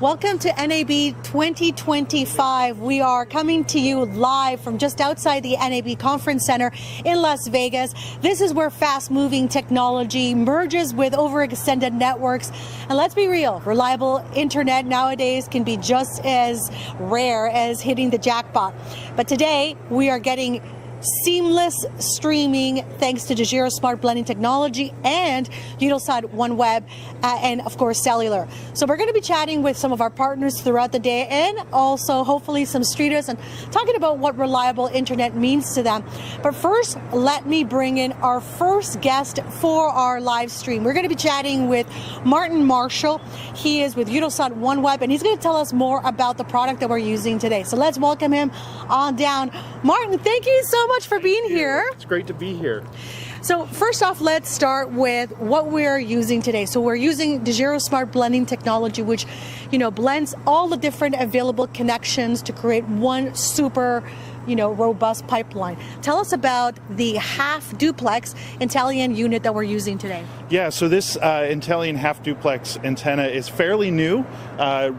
Welcome to NAB 2025. We are coming to you live from just outside the NAB Conference Center in Las Vegas. This is where fast-moving technology merges with overextended networks. And let's be real, reliable internet nowadays can be just as rare as hitting the jackpot. But today, we are getting seamless streaming thanks to Dejero smart blending technology and Eutelsat OneWeb and of course cellular. So we're going to be chatting with some of our partners throughout the day and also hopefully some streeters and talking about what reliable internet means to them. But first, let me bring in our first guest for our live stream. We're going to be chatting with Martin Marshall. He is with Eutelsat OneWeb and he's going to tell us more about the product that we're using today. So let's welcome him on down. Martin, thank you so much for being here. It's great to be here. So first off, let's start with what we're using today. So we're using Dejero smart blending technology, which, blends all the different available connections to create one super, robust pipeline. Tell us about the half duplex Intellian unit that we're using today. Yeah, so this Intellian half duplex antenna is fairly new,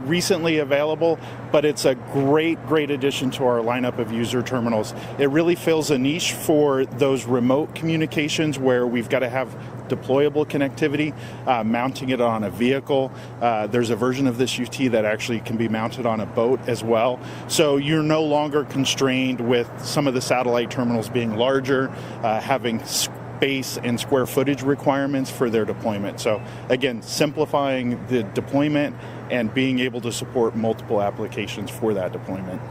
recently available, but it's a great addition to our lineup of user terminals. It really fills a niche for those remote communications where we've got to have deployable connectivity, mounting it on a vehicle. There's a version of this UT that actually can be mounted on a boat as well. So you're no longer constrained with some of the satellite terminals being larger, having space and square footage requirements for their deployment. So again, simplifying the deployment and being able to support multiple applications for that deployment.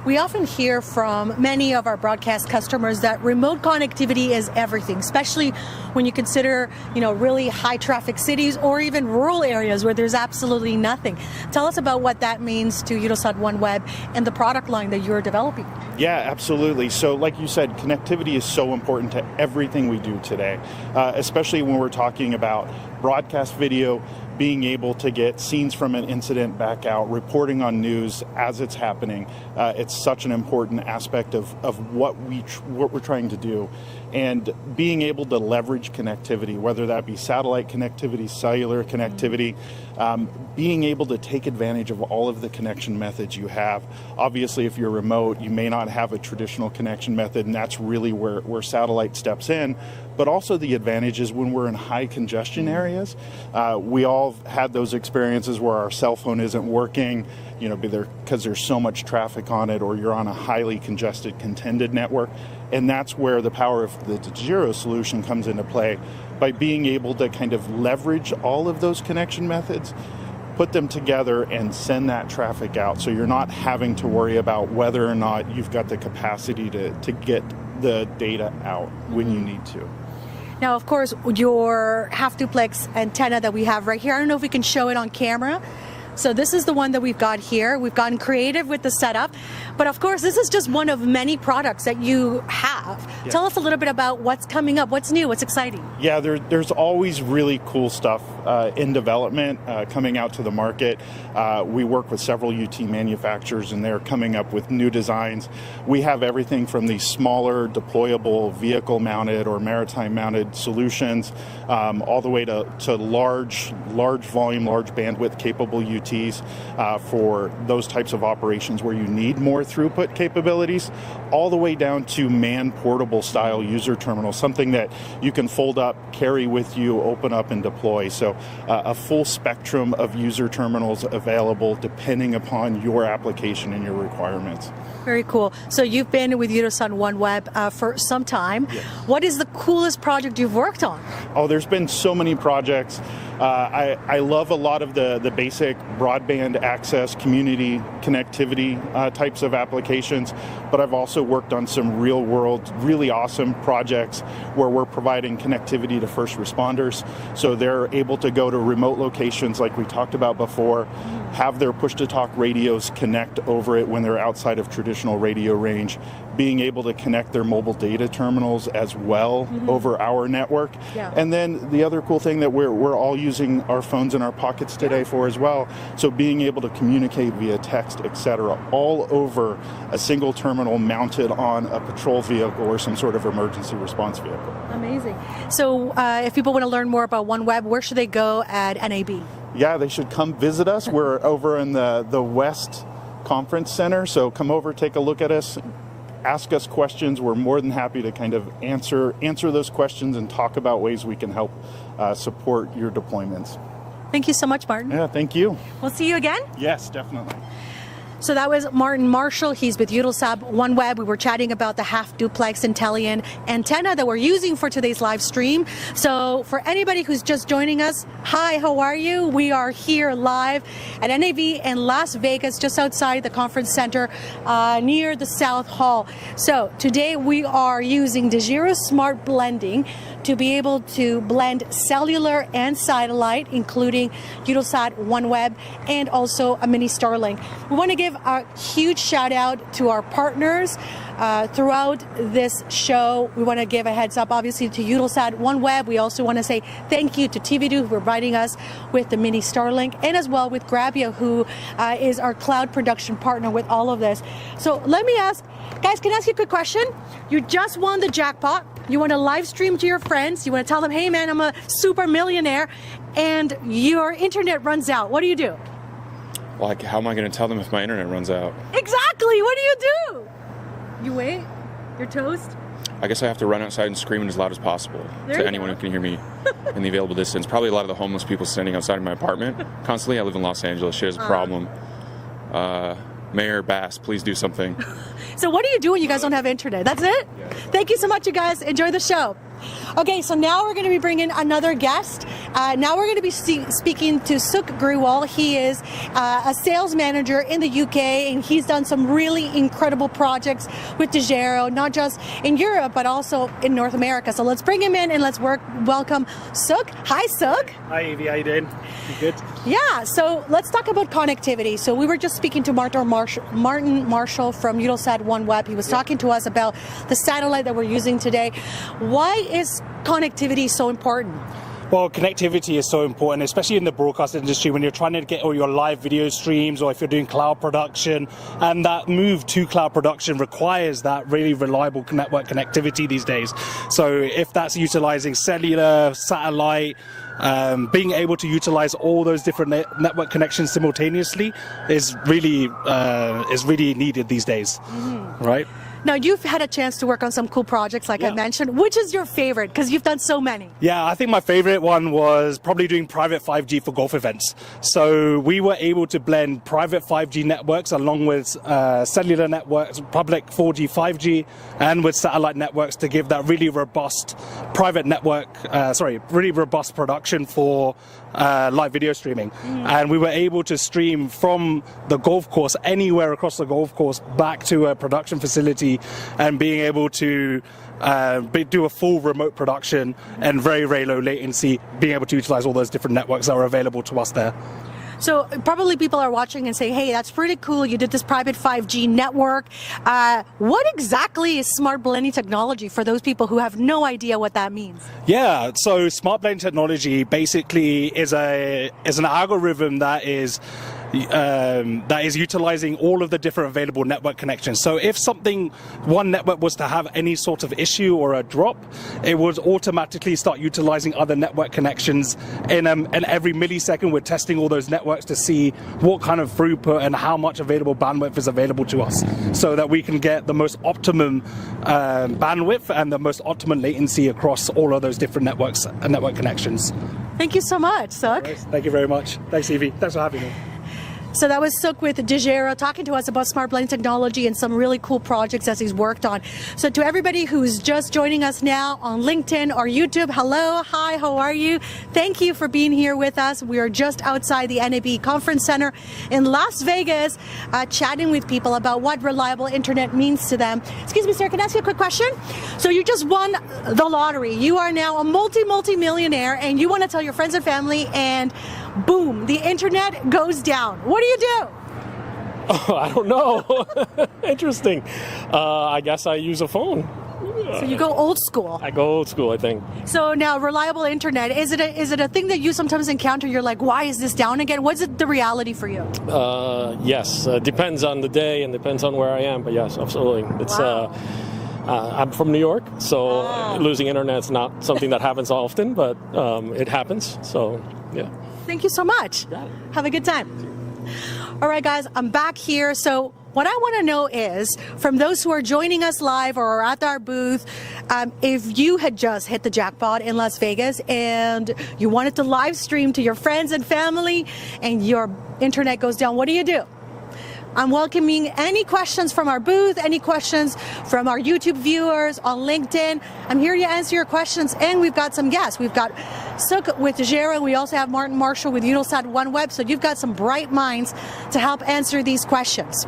We often hear from many of our broadcast customers that remote connectivity is everything, especially when you consider, really high traffic cities or even rural areas where there's absolutely nothing. Tell us about what that means to Eutelsat OneWeb and the product line that you're developing. Yeah, absolutely. So like you said, connectivity is so important to everything we do today, especially when we're talking about broadcast video, being able to get scenes from an incident back out, reporting on news as it's happening. It's such an important aspect of what we're trying to do. And being able to leverage connectivity, whether that be satellite connectivity, cellular connectivity, being able to take advantage of all of the connection methods you have. Obviously, if you're remote, you may not have a traditional connection method, and that's really where satellite steps in. But also the advantage is when we're in high congestion areas. We all had those experiences where our cell phone isn't working, because there's so much traffic on it, or you're on a highly congested, contended network. And that's where the power of the Dejero solution comes into play, by being able to kind of leverage all of those connection methods, put them together and send that traffic out. So you're not having to worry about whether or not you've got the capacity to get the data out when you need to. Now, of course, your half duplex antenna that we have right here, I don't know if we can show it on camera. So this is the one that we've got here. We've gotten creative with the setup. But of course, this is just one of many products that you have. Yeah. Tell us a little bit about what's coming up, what's new, what's exciting. Yeah, there's always really cool stuff in development coming out to the market. We work with several UT manufacturers and they're coming up with new designs. We have everything from these smaller deployable vehicle mounted or maritime mounted solutions all the way to large volume, large bandwidth capable UTs for those types of operations where you need more throughput capabilities, all the way down to man-portable style user terminals, something that you can fold up, carry with you, open up and deploy. So a full spectrum of user terminals available depending upon your application and your requirements. Very cool. So you've been with Eutelsat OneWeb for some time. Yes. What is the coolest project you've worked on? Oh, there's been so many projects. I love a lot of the basic broadband access, community connectivity types of applications, but I've also worked on some real world, really awesome projects where we're providing connectivity to first responders. So they're able to go to remote locations like we talked about before, have their push-to-talk radios connect over it when they're outside of traditional radio range, being able to connect their mobile data terminals as well over our network. Yeah. And then the other cool thing that we're all using our phones in our pockets today for as well. So being able to communicate via text, etc., all over a single terminal mounted on a patrol vehicle or some sort of emergency response vehicle. Amazing. So if people want to learn more about OneWeb, where should they go at NAB? yeah, they should come visit us. We're over in the West Conference Center, so come over, take a look at us, ask us questions. We're more than happy to kind of answer those questions and talk about ways we can help support your duployments. Thank you so much, Martin. Yeah, thank you. We'll see you again. Yes, definitely. So that was Martin Marshall. He's with Eutelsat OneWeb. We were chatting about the half duplex Intellian antenna that we're using for today's live stream. So for anybody who's just joining us, hi, how are you? We are here live at NAB in Las Vegas, just outside the conference center near the South Hall. So today we are using Dejero Smart Blending to be able to blend cellular and satellite, including Eutelsat OneWeb and also a mini Starlink. We want to give a huge shout out to our partners throughout this show. We want to give a heads up, obviously, to Eutelsat OneWeb. We also want to say thank you to TVDO for providing us with the mini Starlink, and as well with Grabia, who is our cloud production partner with all of this. So let me ask, guys, can I ask you a quick question? You just won the jackpot. You want to live stream to your friends. You want to tell them, hey man, I'm a super millionaire, and your internet runs out. What do you do? Like, how am I going to tell them if my internet runs out? Exactly. What do you do? You wait? You're toast? I guess I have to run outside and scream as loud as possible There to you anyone go. who can hear me in the available distance. Probably a lot of the homeless people standing outside of my apartment constantly. I live in Los Angeles. Shit is a problem. Mayor Bass, please do something. So what do you do when you guys don't have internet? That's it? Yeah. Thank you so much, you guys. Enjoy the show. Okay, so now we're going to be bringing another guest. Now we're going to be speaking to Suk Grewal. He is a sales manager in the UK, and he's done some really incredible projects with Dejero, not just in Europe, but also in North America. So let's bring him in and let's welcome Suk. Hi, Suk. Hi, Evie. How you doing? You good? Yeah, so let's talk about connectivity. So we were just speaking to Martin Marshall from Eutelsat OneWeb. He was talking to us about the satellite that we're using today. Why is connectivity so important? Well, connectivity is so important, especially in the broadcast industry when you're trying to get all your live video streams, or if you're doing cloud production. And that move to cloud production requires that really reliable network connectivity these days. So if that's utilizing cellular, satellite, being able to utilize all those different network connections simultaneously is really needed these days, right? Now, you've had a chance to work on some cool projects, like I mentioned. Which is your favorite? Because you've done so many. Yeah, I think my favorite one was probably doing private 5G for golf events. So we were able to blend private 5G networks along with cellular networks, public 4G, 5G, and with satellite networks to give that really robust private network, really robust production for live video streaming. And we were able to stream from the golf course, anywhere across the golf course, back to a production facility, and being able to do a full remote production and very, very low latency, being able to utilize all those different networks that were available to us there. So probably people are watching and say, hey, that's pretty cool. You did this private 5G network. What exactly is smart blending technology for those people who have no idea what that means? Yeah, so smart blending technology basically is an algorithm that is utilizing all of the different available network connections. So if one network was to have any sort of issue or a drop, it would automatically start utilizing other network connections. And every millisecond, we're testing all those networks to see what kind of throughput and how much available bandwidth is available to us, so that we can get the most optimum bandwidth and the most optimum latency across all of those different networks and network connections. Thank you so much, Suk. Thank you very much. Thanks, Evie. Thanks for having me. So that was Suk with Dejero talking to us about smart blending technology and some really cool projects that he's worked on. So to everybody who's just joining us now on LinkedIn or YouTube, hello, hi, how are you? Thank you for being here with us. We are just outside the NAB Conference Center in Las Vegas, chatting with people about what reliable internet means to them. Excuse me, sir, can I ask you a quick question? So you just won the lottery. You are now a multi-millionaire, and you want to tell your friends and family, and boom, the internet goes down. What do you do? Oh, I don't know. Interesting. I guess I use a phone. So you go old school. I go old school, I think. So now, reliable internet, is it a thing that you sometimes encounter? You're like, why is this down again? What's it the reality for you? Yes, depends on the day and depends on where I am. But yes, absolutely. It's Wow. I'm from New York, so losing internet's not something that happens often, but it happens. So yeah. Thank you so much. Have a good time. All right, guys, I'm back here. So what I want to know is, from those who are joining us live or are at our booth, if you had just hit the jackpot in Las Vegas and you wanted to live stream to your friends and family and your internet goes down, what do you do? I'm welcoming any questions from our booth, any questions from our YouTube viewers on LinkedIn. I'm here to answer your questions, and we've got some guests. We've got Suk with Dejero. We also have Martin Marshall with Eutelsat OneWeb. So you've got some bright minds to help answer these questions.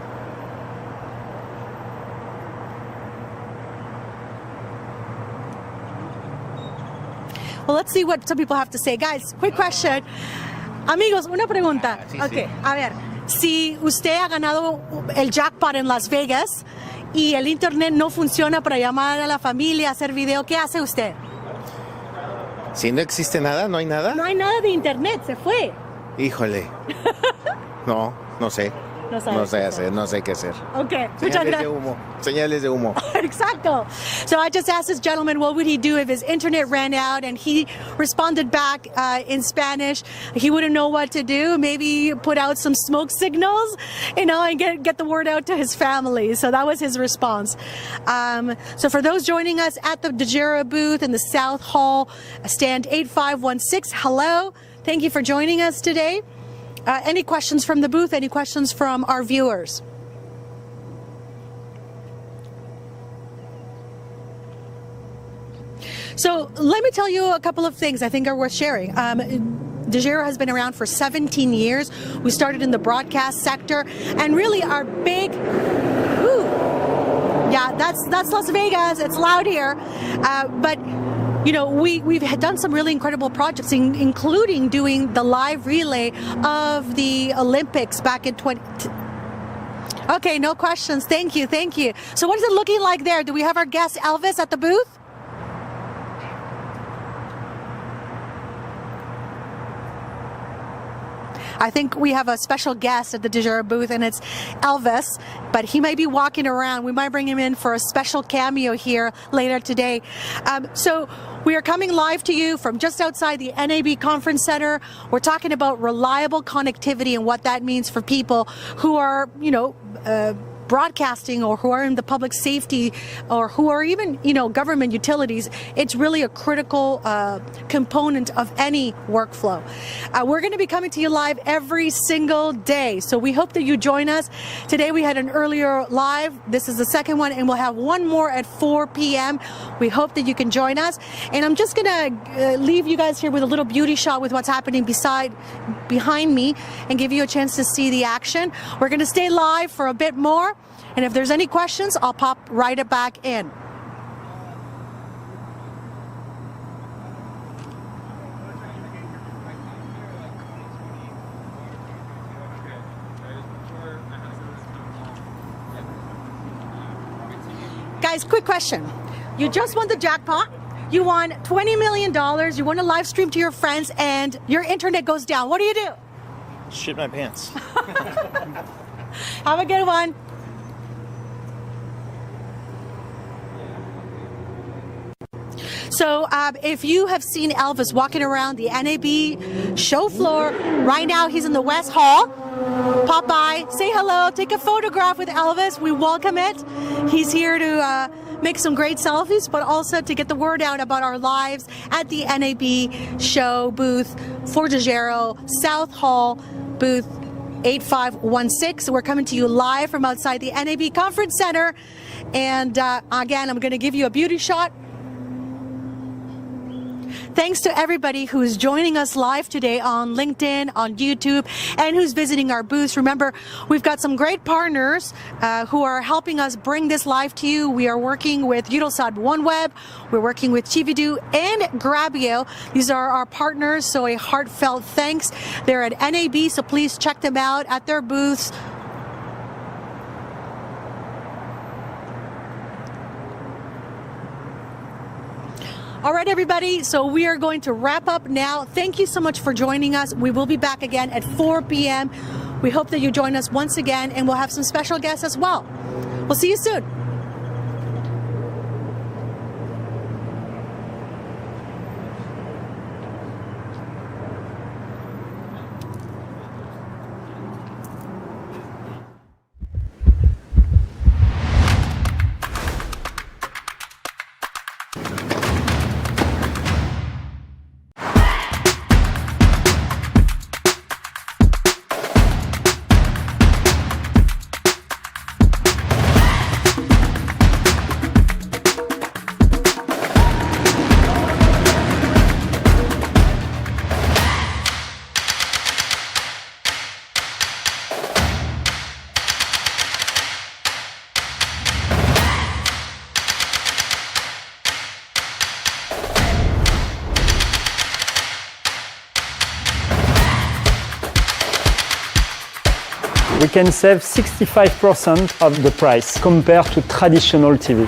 Well, let's see what some people have to say. Guys, quick question. Amigos, una pregunta. Okay, a ver. Si usted ha ganado el jackpot en Las Vegas y el internet no funciona para llamar a la familia, hacer video, ¿qué hace usted? Si no existe nada, no hay nada. No hay nada de internet, se fue. Híjole. No sé. No sabe No sé hacer, no sé qué hacer. Okay, muchas Señales de gracias. humo. Señales de humo. Exacto. So I just asked this gentleman what would he do if his internet ran out, and he responded back in Spanish. He wouldn't know what to do. Maybe put out some smoke signals, and get the word out to his family. So that was his response. So for those joining us at the Dejero booth in the South Hall, stand 8516, hello. Thank you for joining us today. Any questions from the booth? Any questions from our viewers? So let me tell you a couple of things I think are worth sharing. Dejero has been around for 17 years. We started in the broadcast sector, and really our big, yeah, that's Las Vegas. It's loud here, but we've done some really incredible projects, including doing the live relay of the Olympics back in 20. Okay, no questions. Thank you. So what is it looking like there? Do we have our guest Elvis at the booth? I think we have a special guest at the Dejero booth, and it's Elvis, but he might be walking around. We might bring him in for a special cameo here later today. So we are coming live to you from just outside the NAB Conference Center. We're talking about reliable connectivity and what that means for people who are, broadcasting, or who are in the public safety, or who are even, government utilities. It's really a critical component of any workflow. We're going to be coming to you live every single day, so we hope that you join us. Today we had an earlier live. This is the second one, and we'll have one more at 4 p.m. We hope that you can join us. And I'm just going to leave you guys here with a little beauty shot with what's happening behind me, and give you a chance to see the action. We're going to stay live for a bit more. And if there's any questions, I'll pop right back in. Guys, quick question. You just won the jackpot. You won $20 million. You want to live stream to your friends, and your internet goes down. What do you do? Shit my pants. Have a good one. So if you have seen Elvis walking around the NAB show floor, right now he's in the West Hall. Pop by, say hello, take a photograph with Elvis. We welcome it. He's here to make some great selfies, but also to get the word out about our lives at the NAB show booth for Dejero, South Hall, booth 8516. We're coming to you live from outside the NAB Conference Center. And again, I'm going to give you a beauty shot. Thanks to everybody who's joining us live today on LinkedIn, on YouTube, and who's visiting our booths. Remember, we've got some great partners who are helping us bring this live to you. We are working with Eutelsat OneWeb, we're working with Chividu and Grabio. These are our partners, so a heartfelt thanks. They're at NAB, so please check them out at their booths. All right, everybody, so we are going to wrap up now. Thank you so much for joining us. We will be back again at 4 p.m. We hope that you join us once again, and we'll have some special guests as well. We'll see you soon. We can save 65% of the price compared to traditional TV.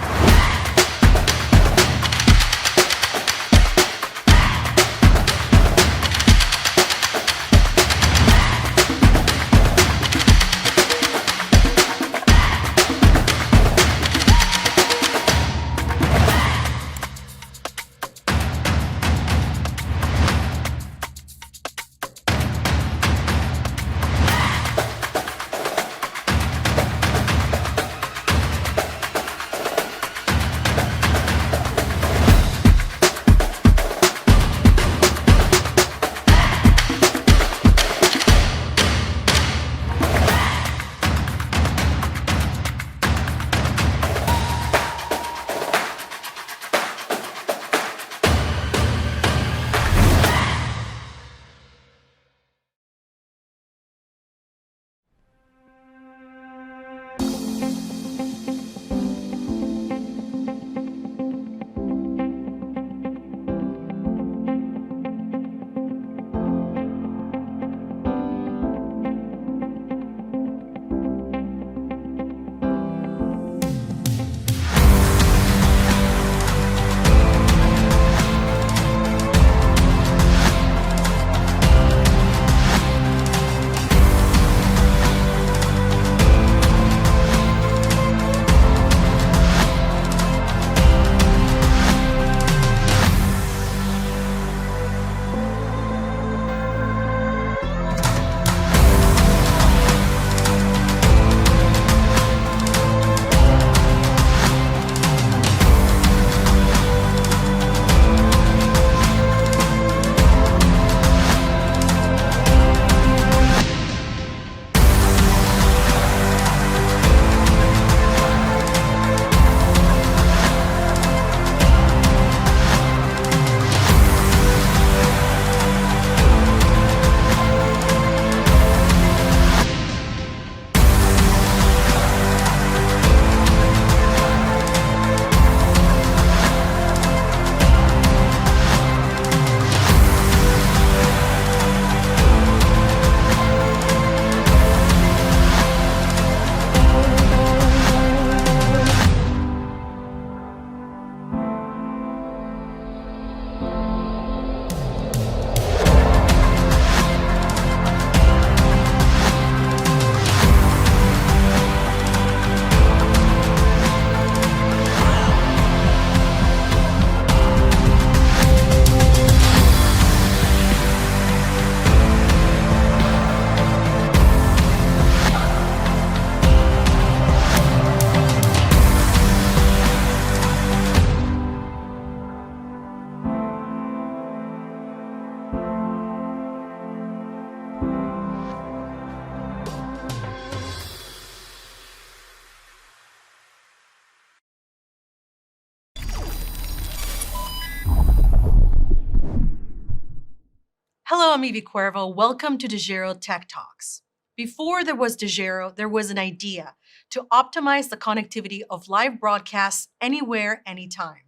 Hello, I'm Evie Cuervo. Welcome to Dejero Tech Talks. Before there was Dejero, there was an idea to optimize the connectivity of live broadcasts anywhere, anytime.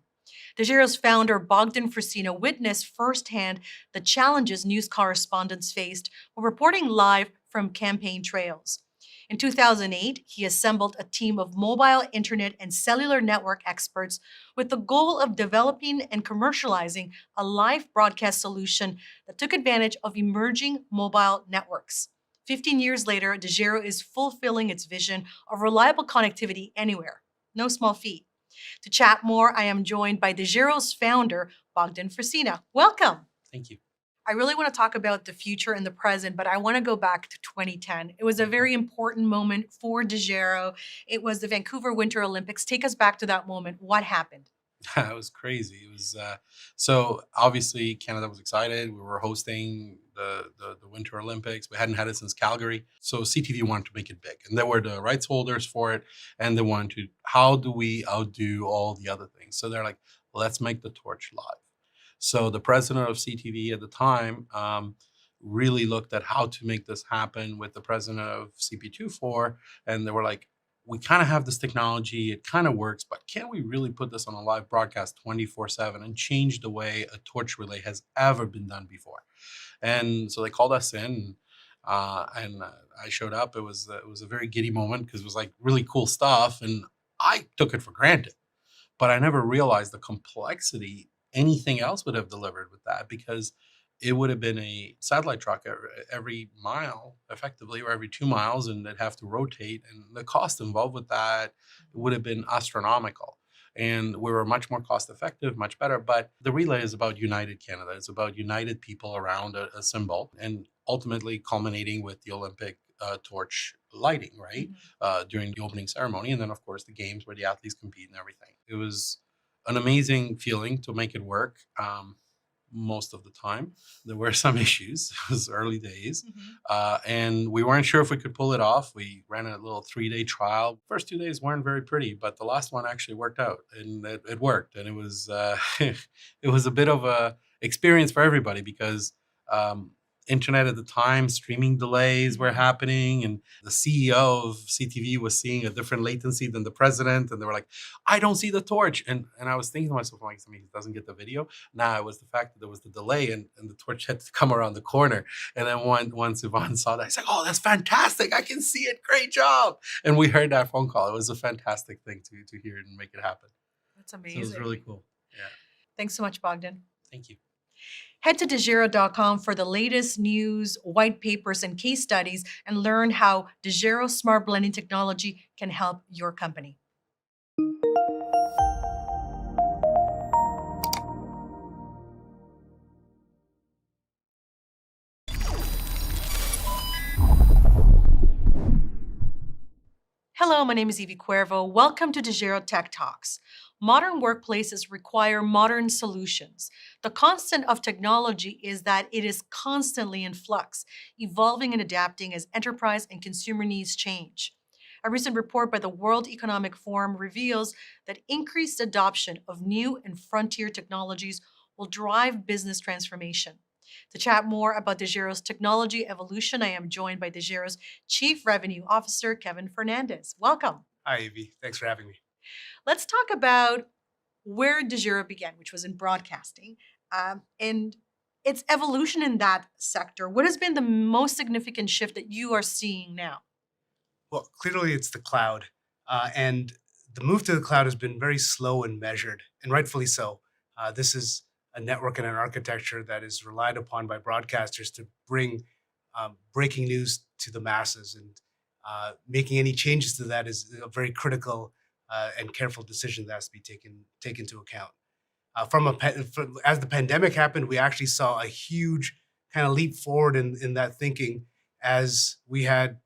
Dejero's founder, Bogdan Frisino, witnessed firsthand the challenges news correspondents faced while reporting live from campaign trails. In 2008, he assembled a team of mobile, internet, and cellular network experts with the goal of developing and commercializing a live broadcast solution that took advantage of emerging mobile networks. 15 years later, Dejero is fulfilling its vision of reliable connectivity anywhere. No small feat. To chat more, I am joined by Dejero's founder, Bogdan Frisino. Welcome. Thank you. I really want to talk about the future and the present, but I want to go back to 2010. It was a very important moment for Dejero. It was the Vancouver Winter Olympics. Take us back to that moment. What happened? It was crazy. It was so obviously Canada was excited. We were hosting the Winter Olympics. We hadn't had it since Calgary. So CTV wanted to make it big, and they were the rights holders for it. And they wanted to, how do we outdo all the other things? So they're like, let's make the torch live. So the president of CTV at the time really looked at how to make this happen with the president of CP24, and they were like, we kind of have this technology, it kind of works, but can we really put this on a live broadcast 24/7 and change the way a torch relay has ever been done before? And so they called us in. and I showed up. It was a very giddy moment because it was like really cool stuff, and I took it for granted. But I never realized the complexity anything else would have delivered with that, because it would have been a satellite truck every mile, effectively, or every 2 miles, and they'd have to rotate. And the cost involved with that would have been astronomical. And we were much more cost effective, much better. But the relay is about United Canada. It's about united people around a symbol, and ultimately culminating with the Olympic torch lighting, right? During the opening ceremony. And then, of course, the games where the athletes compete and everything. It was an amazing feeling to make it work. Most of the time, there were some issues. It was early days, and we weren't sure if we could pull it off. We ran a little 3-day trial. First 2 days weren't very pretty, but the last one actually worked out, and it worked. And it was it was a bit of a experience for everybody, because internet at the time, streaming delays were happening, and the CEO of CTV was seeing a different latency than the president, and they were like, "I don't see the torch," and I was thinking to myself, like, "I mean, he doesn't get the video." Nah, it was the fact that there was the delay, and the torch had to come around the corner. And then once Yvonne saw that, he's like, "Oh, that's fantastic! I can see it. Great job!" And we heard that phone call. It was a fantastic thing to hear it and make it happen. That's So it amazing. was really cool. Yeah, Thanks so much, Bogdan. thank you. Head to Dejero.com for the latest news, white papers, and case studies, and learn how Dejero smart blending technology can help your company. Hello, my name is Evie Cuervo. Welcome to Dejero Tech Talks. Modern workplaces require modern solutions. The constant of technology is that it is constantly in flux, evolving and adapting as enterprise and consumer needs change. A recent report by the World Economic Forum reveals that increased adoption of new and frontier technologies will drive business transformation. To chat more about Dejero's technology evolution, I am joined by Dejero's Chief Revenue Officer, Kevin Fernandez. Welcome. Hi, Evie. Thanks for having me. Let's talk about where Dejero began, which was in broadcasting, and its evolution in that sector. What has been the most significant shift that you are seeing now? Well, clearly it's the cloud. And the move to the cloud has been very slow and measured, and rightfully so. This is a network and an architecture that is relied upon by broadcasters to bring breaking news to the masses. And making any changes to that is a very critical and careful decision that has to be taken into account. As the pandemic happened, we actually saw a huge kind of leap forward in that thinking, as we had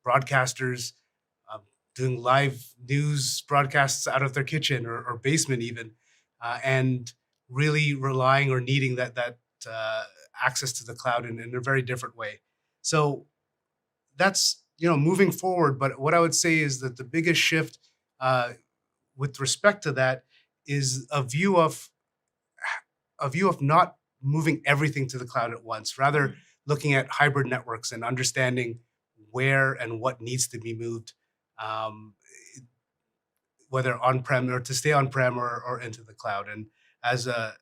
broadcasters doing live news broadcasts out of their kitchen or basement even, and really relying or needing that access to the cloud in a very different way. So that's moving forward. But what I would say is that the biggest shift with respect to that is a view of not moving everything to the cloud at once, rather looking at hybrid networks and understanding where and what needs to be moved, whether on-prem or to stay on-prem or into the cloud. And as a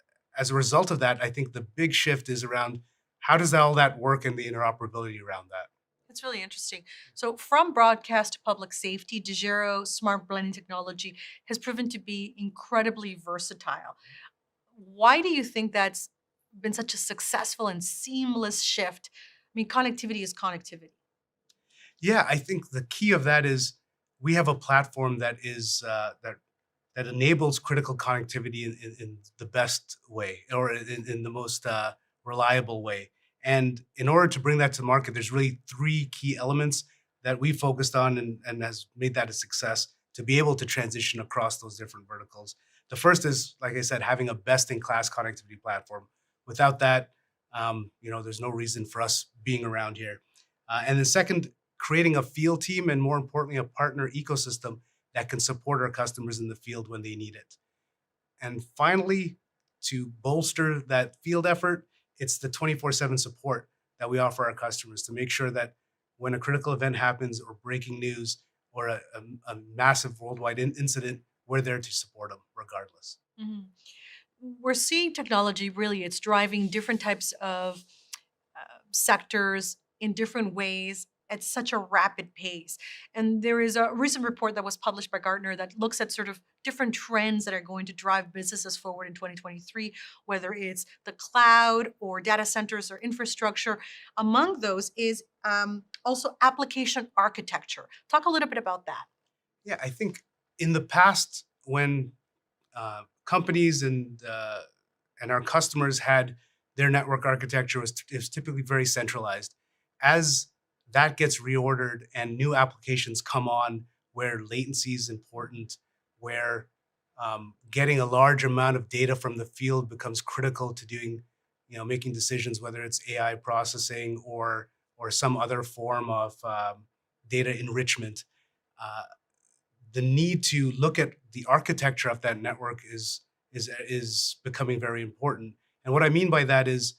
result of that, I think the big shift is around how does all that work and the interoperability around that. That's really interesting. So, from broadcast to public safety, Dejero smart blending technology has proven to be incredibly versatile. Why do you think that's been such a successful and seamless shift? I mean, connectivity is connectivity. Yeah, I think the key of that is we have a platform that is that enables critical connectivity in the best way, or in the most reliable way. And in order to bring that to market, there's really 3 key elements that we focused on and has made that a success to be able to transition across those different verticals. The first is, like I said, having a best-in-class connectivity platform. Without that, there's no reason for us being around here. And the second, creating a field team, and more importantly, a partner ecosystem that can support our customers in the field when they need it. And finally, to bolster that field effort, it's the 24/7 support that we offer our customers to make sure that when a critical event happens or breaking news or a massive worldwide incident, we're there to support them regardless. Mhm. We're seeing technology really, it's driving different types of sectors in different ways at such a rapid pace. And there is a recent report that was published by Gartner that looks at sort of different trends that are going to drive businesses forward in 2023, whether it's the cloud or data centers or infrastructure. Among those is also application architecture. Talk a little bit about that. Yeah, I think in the past, when companies and our customers had their network architecture was typically very centralized. As that gets reordered and new applications come on where latency is important, where getting a large amount of data from the field becomes critical to doing, making decisions, whether it's AI processing or some other form of data enrichment. The need to look at the architecture of that network is becoming very important. And what I mean by that is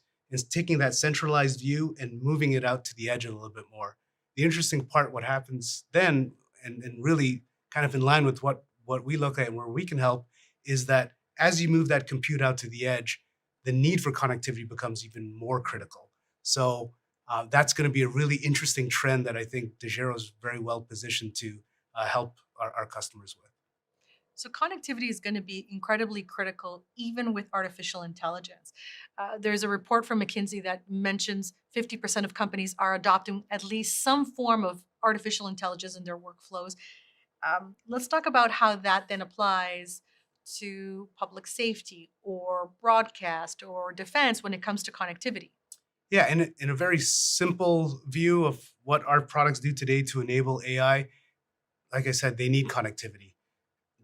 taking that centralized view and moving it out to the edge a little bit more. The interesting part, what happens then, and really kind of in line with what we look at and where we can help, is that as you move that compute out to the edge, the need for connectivity becomes even more critical. So that's going to be a really interesting trend that I think Dejero is very well positioned to help our customers with. So connectivity is going to be incredibly critical, even with artificial intelligence. There's a report from McKinsey that mentions 50% of companies are adopting at least some form of artificial intelligence in their workflows. Let's talk about how that then applies to public safety or broadcast or defense when it comes to connectivity. Yeah, in a very simple view of what our products do today to enable AI, like I said, they need connectivity.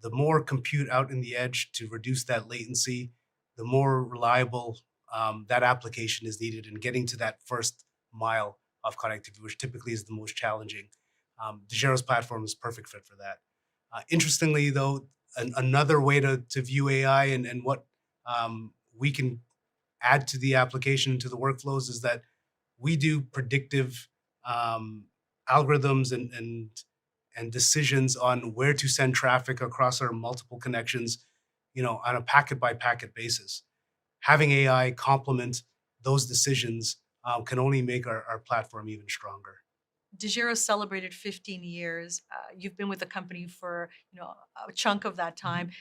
The more compute out in the edge to reduce that latency, the more reliable that application is needed in getting to that first mile of connectivity, which typically is the most challenging. Dejero's platform is a perfect fit for that. Interestingly, though, another way to view AI and what we can add to the application, to the workflows, is that we do predictive algorithms and decisions on where to send traffic across our multiple connections, on a packet by packet basis. Having AI complement those decisions can only make our platform even stronger. Dejero celebrated 15 years. You've been with the company for a chunk of that time.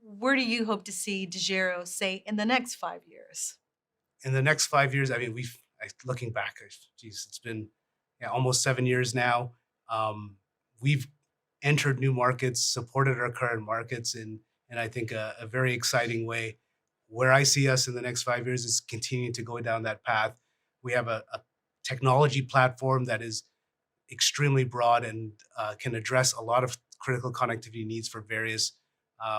Where do you hope to see Dejero, say, in the next 5 years? In the next 5 years, I mean, looking back, it's been almost 7 years now. We've entered new markets, supported our current markets in I think a very exciting way. Where I see us in the next 5 years is continuing to go down that path. We have a technology platform that is extremely broad and can address a lot of critical connectivity needs for various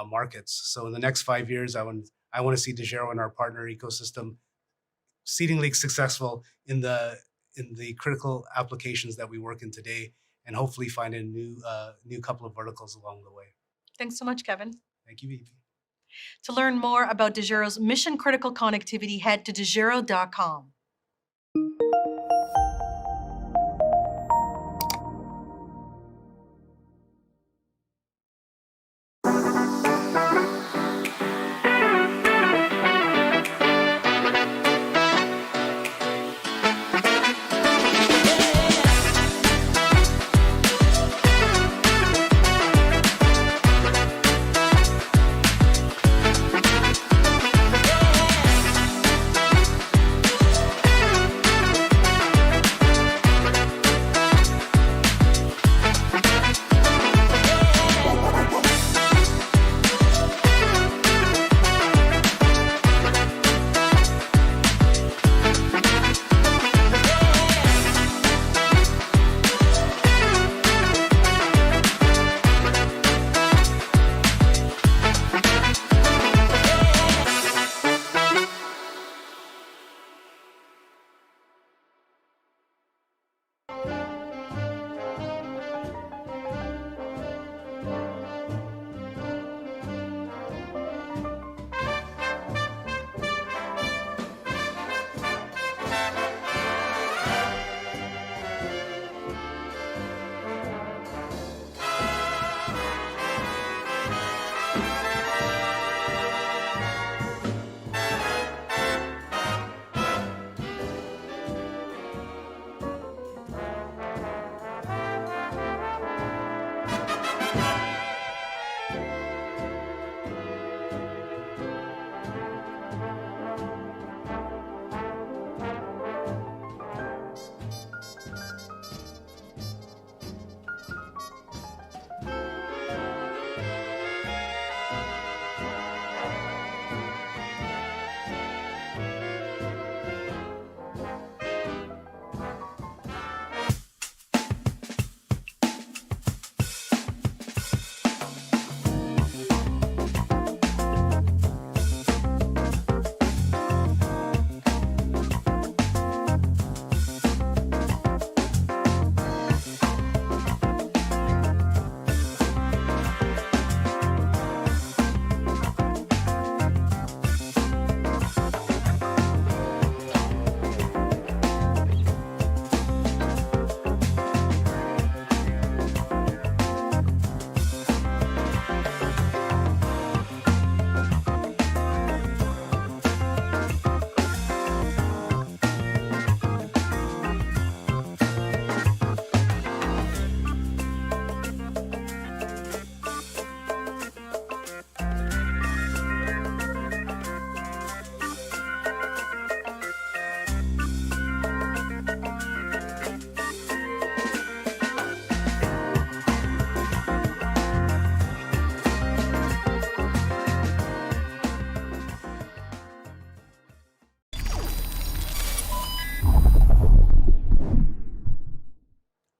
markets. So in the next 5 years, I want to see Dejero and our partner ecosystem exceedingly successful in the critical applications that we work in today, and hopefully find a new couple of verticals along the way. Thanks so much, Kevin. Thank you, Evie. To learn more about Dejero's mission-critical connectivity, head to dejero.com.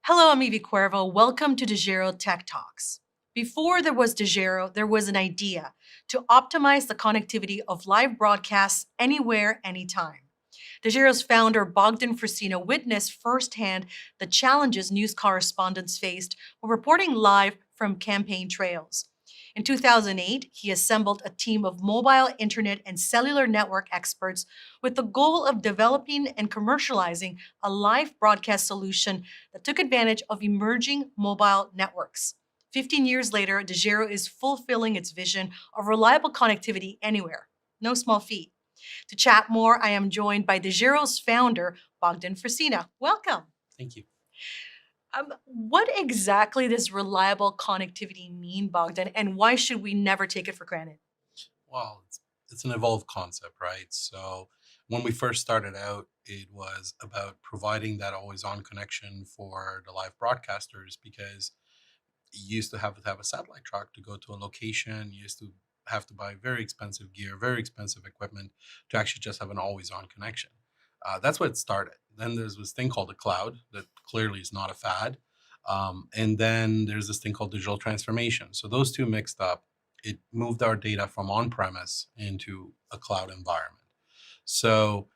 Hello, I'm Evie Cuervo. Welcome to Dejero Tech Talks. Before there was Dejero, there was an idea to optimize the connectivity of live broadcasts anywhere, anytime. Dejero's founder, Bogdan Frisino, witnessed firsthand the challenges news correspondents faced while reporting live from campaign trails. In 2008, he assembled a team of mobile, internet, and cellular network experts with the goal of developing and commercializing a live broadcast solution that took advantage of emerging mobile networks. 15 years later, Dejero is fulfilling its vision of reliable connectivity anywhere. No small feat. To chat more, I am joined by Dejero's founder, Bogdan Frisina. Welcome. Thank you. What exactly does reliable connectivity mean, Bogdan, and why should we never take it for granted? Well, it's an evolved concept, right? So when we first started out, it was about providing that always on connection for the live broadcasters because you used to have a satellite truck to go to a location. You used to have to buy very expensive gear, very expensive equipment to actually just have an always on connection. That's what it started. Then there's this thing called the cloud that clearly is not a fad. And then there's this thing called digital transformation. So those two mixed up, it moved our data from on premise into a cloud environment. So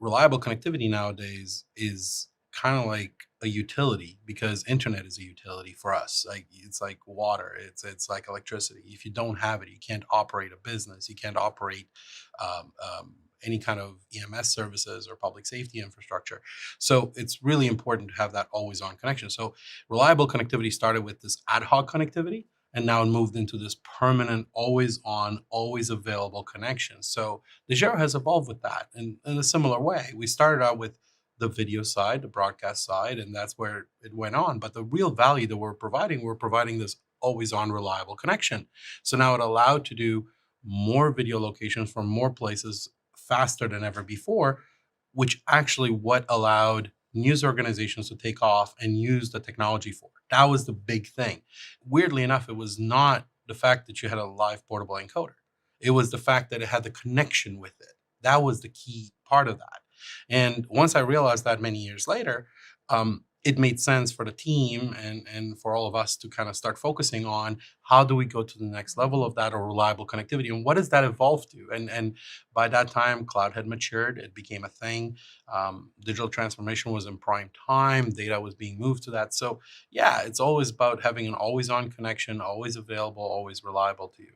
reliable connectivity nowadays is kind of like a utility because internet is a utility for us. Like it's like water, it's like electricity. If you don't have it, you can't operate a business. You can't operate any kind of EMS services or public safety infrastructure. So it's really important to have that always on connection. So reliable connectivity started with this ad hoc connectivity and now it moved into this permanent, always on, always available connection. So Dejero has evolved with that in a similar way. We started out with the video side, the broadcast side, and that's where it went on. But the real value that we're providing this always on reliable connection. So now it allowed to do more video locations from more places faster than ever before, which actually what allowed news organizations to take off and use the technology for. That was the big thing. Weirdly enough, it was not the fact that you had a live portable encoder. It was the fact that it had the connection with it. That was the key part of that. And once I realized that many years later, it made sense for the team and for all of us to kind of start focusing on how do we go to the next level of that or reliable connectivity and what does that evolve to? And by that time, cloud had matured. It became a thing. Digital transformation was in prime time. Data was being moved to that. So yeah, it's always about having an always on connection, always available, always reliable to you.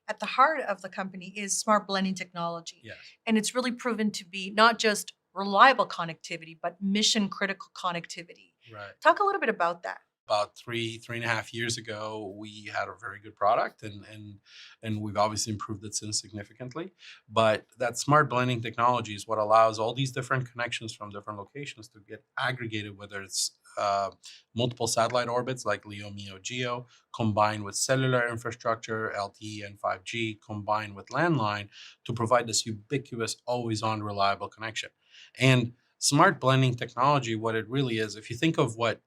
At the heart of the company is smart blending technology. Yes. And it's really proven to be not just reliable connectivity, but mission critical connectivity. Right. Talk a little bit about that. About three and a half years ago, we had a very good product, and we've obviously improved it since significantly. But that smart blending technology is what allows all these different connections from different locations to get aggregated, whether it's multiple satellite orbits like LEO, MEO, GEO, combined with cellular infrastructure, LTE and 5G, combined with landline to provide this ubiquitous, always-on, reliable connection. And smart blending technology, what it really is, if you think of what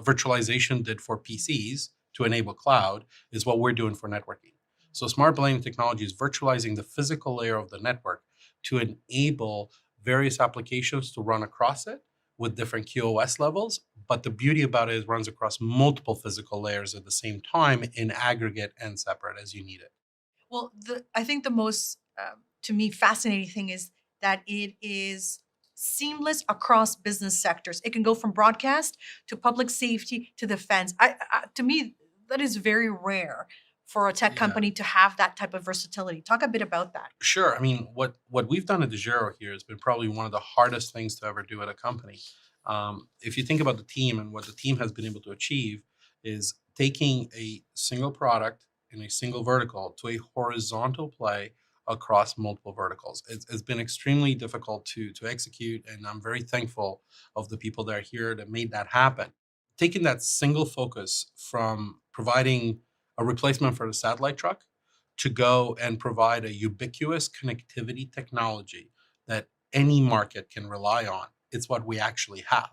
virtualization did for PCs to enable cloud, is what we're doing for networking. So smart blending technology is virtualizing the physical layer of the network to enable various applications to run across it with different QoS levels. But the beauty about it is it runs across multiple physical layers at the same time in aggregate and separate as you need it. Well, I think the most, to me, fascinating thing is that it is seamless across business sectors. It can go from broadcast to public safety to defense. To me, that is very rare for a tech company to have that type of versatility. Talk a bit about that. Sure. I mean, what we've done at Dejero here has been probably one of the hardest things to ever do at a company. If you think about the team and what the team has been able to achieve is taking a single product in a single vertical to a horizontal play across multiple verticals. It's been extremely difficult to execute, and I'm very thankful of the people that are here that made that happen. Taking that single focus from providing a replacement for the satellite truck to go and provide a ubiquitous connectivity technology that any market can rely on. It's what we actually have.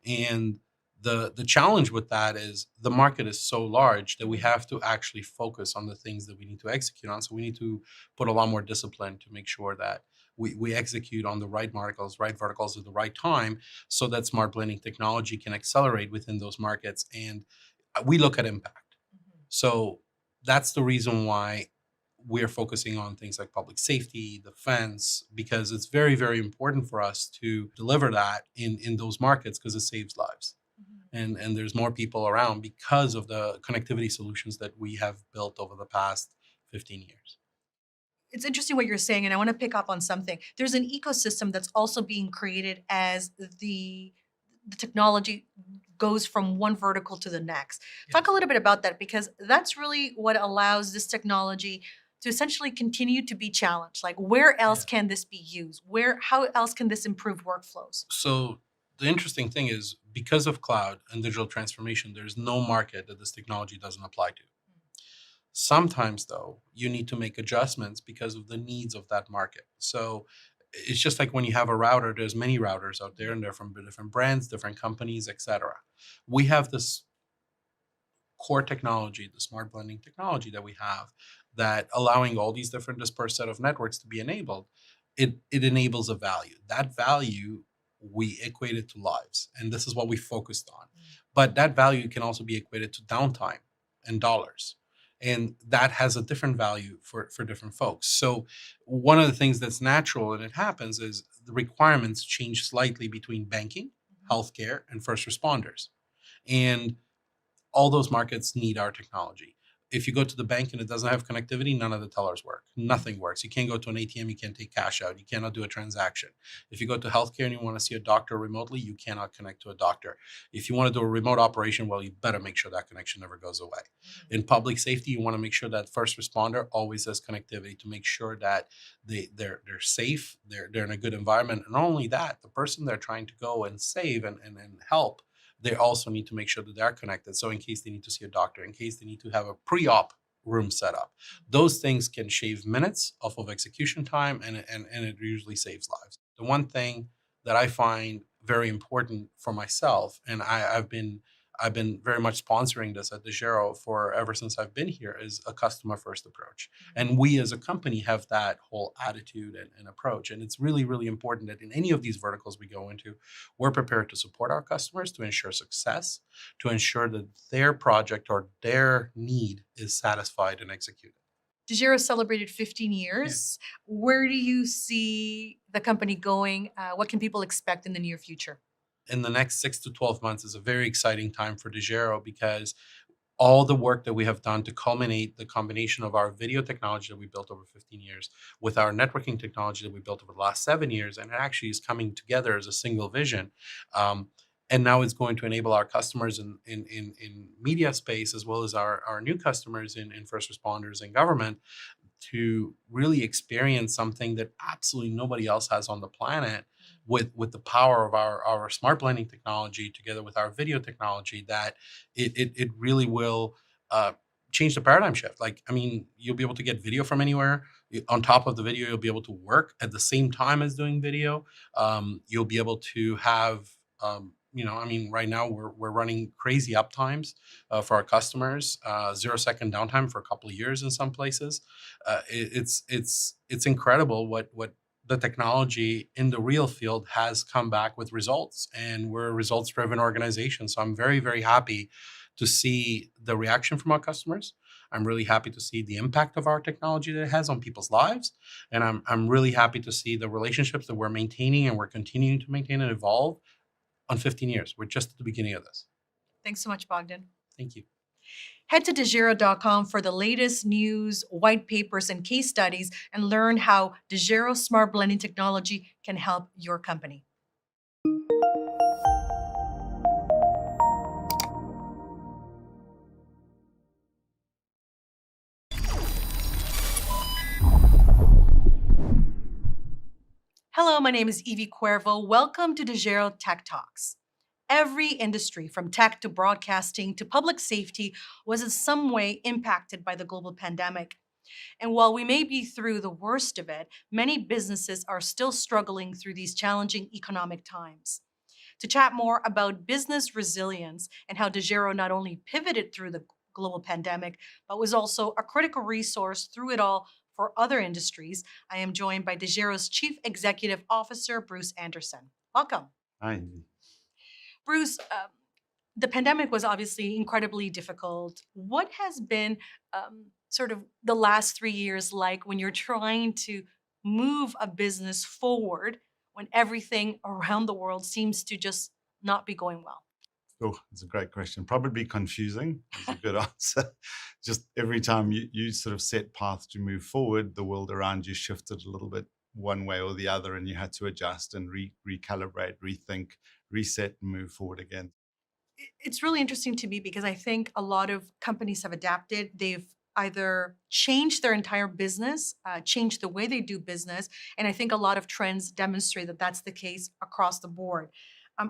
And the challenge with that is the market is so large that we have to actually focus on the things that we need to execute on. So we need to put a lot more discipline to make sure that we execute on the right verticals at the right time, so that smart blending technology can accelerate within those markets. And we look at impact. So that's the reason why we're focusing on things like public safety, defense, because it's very, very important for us to deliver that in those markets, because it saves lives. And there's more people around because of the connectivity solutions that we have built over the past 15 years. It's interesting what you're saying, and I want to pick up on something. There's an ecosystem that's also being created as the technology goes from one vertical to the next. Talk a little bit about that, because that's really what allows this technology to essentially continue to be challenged. Like, where else can this be used? How else can this improve workflows? So the interesting thing is, because of cloud and digital transformation, there's no market that this technology doesn't apply to. Sometimes, though, you need to make adjustments because of the needs of that market. So it's just like when you have a router, there's many routers out there, and they're from different brands, different companies, etc. We have this core technology, the smart blending technology that we have, that allowing all these different dispersed set of networks to be enabled, it enables a value. That value we equate it to lives, and this is what we focused on. But that value can also be equated to downtime and dollars, and that has a different value for different folks. So one of the things that's natural, and it happens, is the requirements change slightly between banking, healthcare, and first responders. And all those markets need our technology. If you go to the bank and it doesn't have connectivity, none of the tellers work. Nothing works. You can't go to an ATM, you can't take cash out, you cannot do a transaction. If you go to healthcare and you want to see a doctor remotely, you cannot connect to a doctor. If you want to do a remote operation, well, you better make sure that connection never goes away. In public safety, you want to make sure that first responder always has connectivity to make sure that they're safe, they're in a good environment. And not only that, the person they're trying to go and save and help, they also need to make sure that they're connected. So in case they need to see a doctor, in case they need to have a pre-op room set up, those things can shave minutes off of execution time, and it usually saves lives. The one thing that I find very important for myself, and I've been very much sponsoring this at Dejero for ever since I've been here, is a customer first approach. And we as a company have that whole attitude and approach. And it's really, really important that in any of these verticals we go into, we're prepared to support our customers, to ensure success, to ensure that their project or their need is satisfied and executed. Dejero celebrated 15 years. Where do you see the company going? What can people expect in the near future? In the next 6 to 12 months is a very exciting time for Dejero, because all the work that we have done to culminate the combination of our video technology that we built over 15 years with our networking technology that we built over the last 7 years, and it actually is coming together as a single vision. And now it's going to enable our customers in media space, as well as our new customers in first responders and government, to really experience something that absolutely nobody else has on the planet, with the power of our smart blending technology together with our video technology, that it really will change the paradigm shift. Like, I mean, you'll be able to get video from anywhere. On top of the video, you'll be able to work at the same time as doing video. You'll be able to have I mean, right now we're running crazy uptimes for our customers, 0-second downtime for a couple of years in some places. It's incredible what the technology in the real field has come back with results, and we're a results driven organization. So I'm very, very happy to see the reaction from our customers. I'm really happy to see the impact of our technology that it has on people's lives. And I'm really happy to see the relationships that we're maintaining and we're continuing to maintain and evolve on 15 years. We're just at the beginning of this. Thanks so much, Bogdan. Thank you. Head to dejero.com for the latest news, white papers, and case studies, and learn how Dejero smart blending technology can help your company. Hello, my name is Evie Cuervo. Welcome to Dejero Tech Talks. Every industry, from tech to broadcasting to public safety, was in some way impacted by the global pandemic. And while we may be through the worst of it, many businesses are still struggling through these challenging economic times. To chat more about business resilience and how Dejero not only pivoted through the global pandemic, but was also a critical resource through it all for other industries. I am joined by Dejero's Chief Executive Officer, Bruce Anderson. Welcome. Hi. Bruce, the pandemic was obviously incredibly difficult. What has been sort of the last 3 years like when you're trying to move a business forward when everything around the world seems to just not be going well? Oh, it's a great question. Probably confusing is a good answer. Just every time you sort of set path to move forward, the world around you shifted a little bit one way or the other, and you had to adjust and recalibrate, rethink, reset, and move forward again. It's really interesting to me because I think a lot of companies have adapted. They've either changed their entire business, changed the way they do business, and I think a lot of trends demonstrate that that's the case across the board.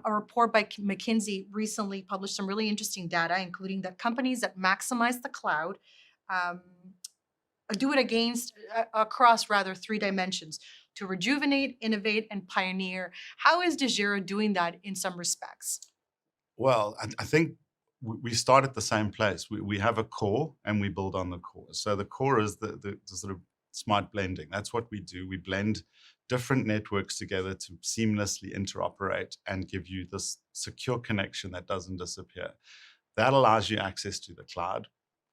A report by McKinsey recently published some really interesting data, including that companies that maximize the cloud um, do it across rather three dimensions: to rejuvenate, innovate, and pioneer. How is Dejero doing that in some respects? Well, I think we start at the same place. We have a core and we build on the core. So the core is the sort of smart blending. That's what we do. We blend different networks together to seamlessly interoperate and give you this secure connection that doesn't disappear. That allows you access to the cloud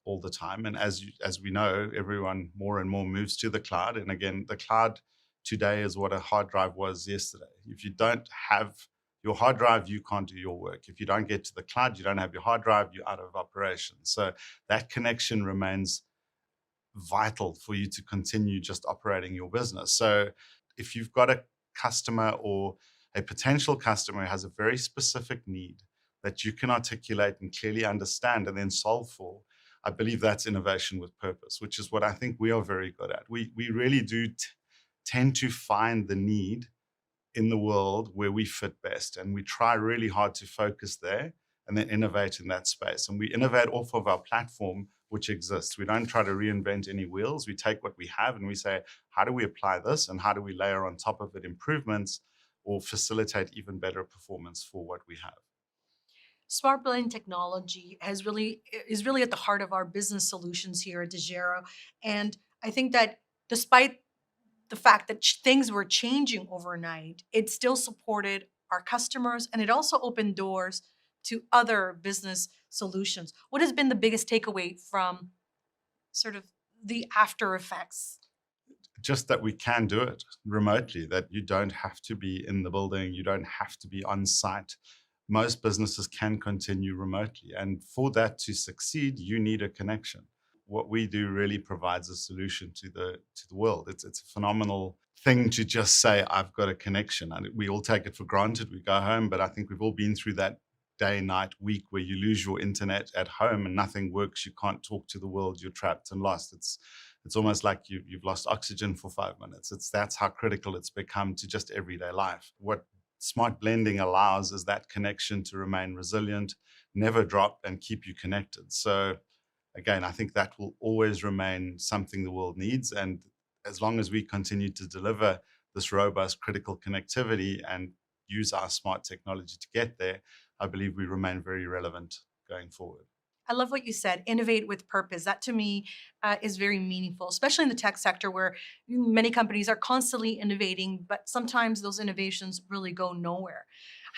all the time. And as we know, everyone more and more moves to the cloud. And again, the cloud today is what a hard drive was yesterday. If you don't have your hard drive, you can't do your work. If you don't get to the cloud, you don't have your hard drive, you're out of operation. So that connection remains vital for you to continue just operating your business. So if you've got a customer or a potential customer who has a very specific need that you can articulate and clearly understand and then solve for, I believe that's innovation with purpose, which is what I think we are very good at. We really do tend to find the need in the world where we fit best. And we try really hard to focus there and then innovate in that space. And we innovate off of our platform, which exists. We don't try to reinvent any wheels. We take what we have and we say, how do we apply this? And how do we layer on top of it improvements or facilitate even better performance for what we have? Smart blend technology is really at the heart of our business solutions here at Dejero. And I think that despite the fact that things were changing overnight, it still supported our customers and it also opened doors to other business solutions. What has been the biggest takeaway from sort of the after effects? Just that we can do it remotely, that you don't have to be in the building, you don't have to be on site. Most businesses can continue remotely. And for that to succeed, you need a connection. What we do really provides a solution to the world. It's a phenomenal thing to just say, I've got a connection. And we all take it for granted. We go home, but I think we've all been through that day, night, week where you lose your internet at home and nothing works. You can't talk to the world. You're trapped and lost. It's almost like you've lost oxygen for 5 minutes. That's how critical it's become to just everyday life. What smart blending allows is that connection to remain resilient, never drop, and keep you connected. So again, I think that will always remain something the world needs. And as long as we continue to deliver this robust critical connectivity and use our smart technology to get there, I believe we remain very relevant going forward. I love what you said, innovate with purpose. That to me is very meaningful, especially in the tech sector where many companies are constantly innovating, but sometimes those innovations really go nowhere.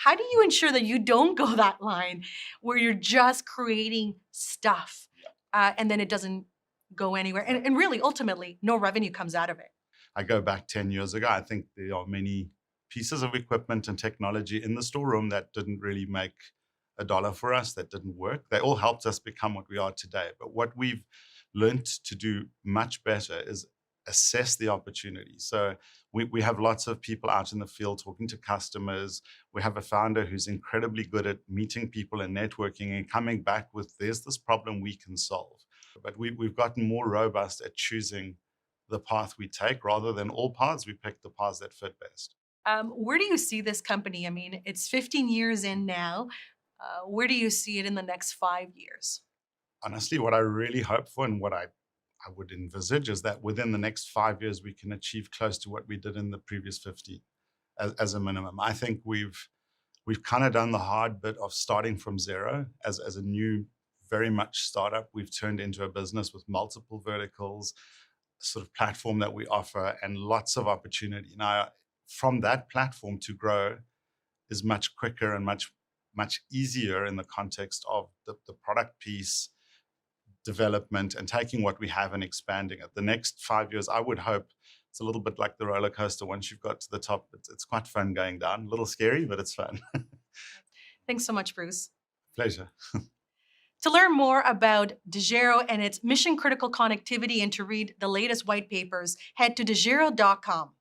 How do you ensure that you don't go that line where you're just creating stuff and then it doesn't go anywhere? And really, ultimately, no revenue comes out of it. I go back 10 years ago. I think there are many pieces of equipment and technology in the storeroom that didn't really make a dollar for us, that didn't work. They all helped us become what we are today. But what we've learned to do much better is assess the opportunity. So we have lots of people out in the field talking to customers. We have a founder who's incredibly good at meeting people and networking and coming back with, there's this problem we can solve. But we've gotten more robust at choosing the path we take. Rather than all paths, we pick the paths that fit best. Where do you see this company? I mean, it's 15 years in now. Where do you see it in the next 5 years? Honestly, what I really hope for and what I would envisage is that within the next 5 years, we can achieve close to what we did in the previous 50 as a minimum. I think we've kind of done the hard bit of starting from zero as a new, very much startup. We've turned into a business with multiple verticals, sort of platform that we offer and lots of opportunity. Now, from that platform to grow is much quicker and much easier in the context of the product piece development and taking what we have and expanding it. The next 5 years, I would hope, it's a little bit like the roller coaster. Once you've got to the top, it's quite fun going down. A little scary, but it's fun. Thanks so much, Bruce. Pleasure. To learn more about Dejero and its mission-critical connectivity and to read the latest white papers, head to dejero.com.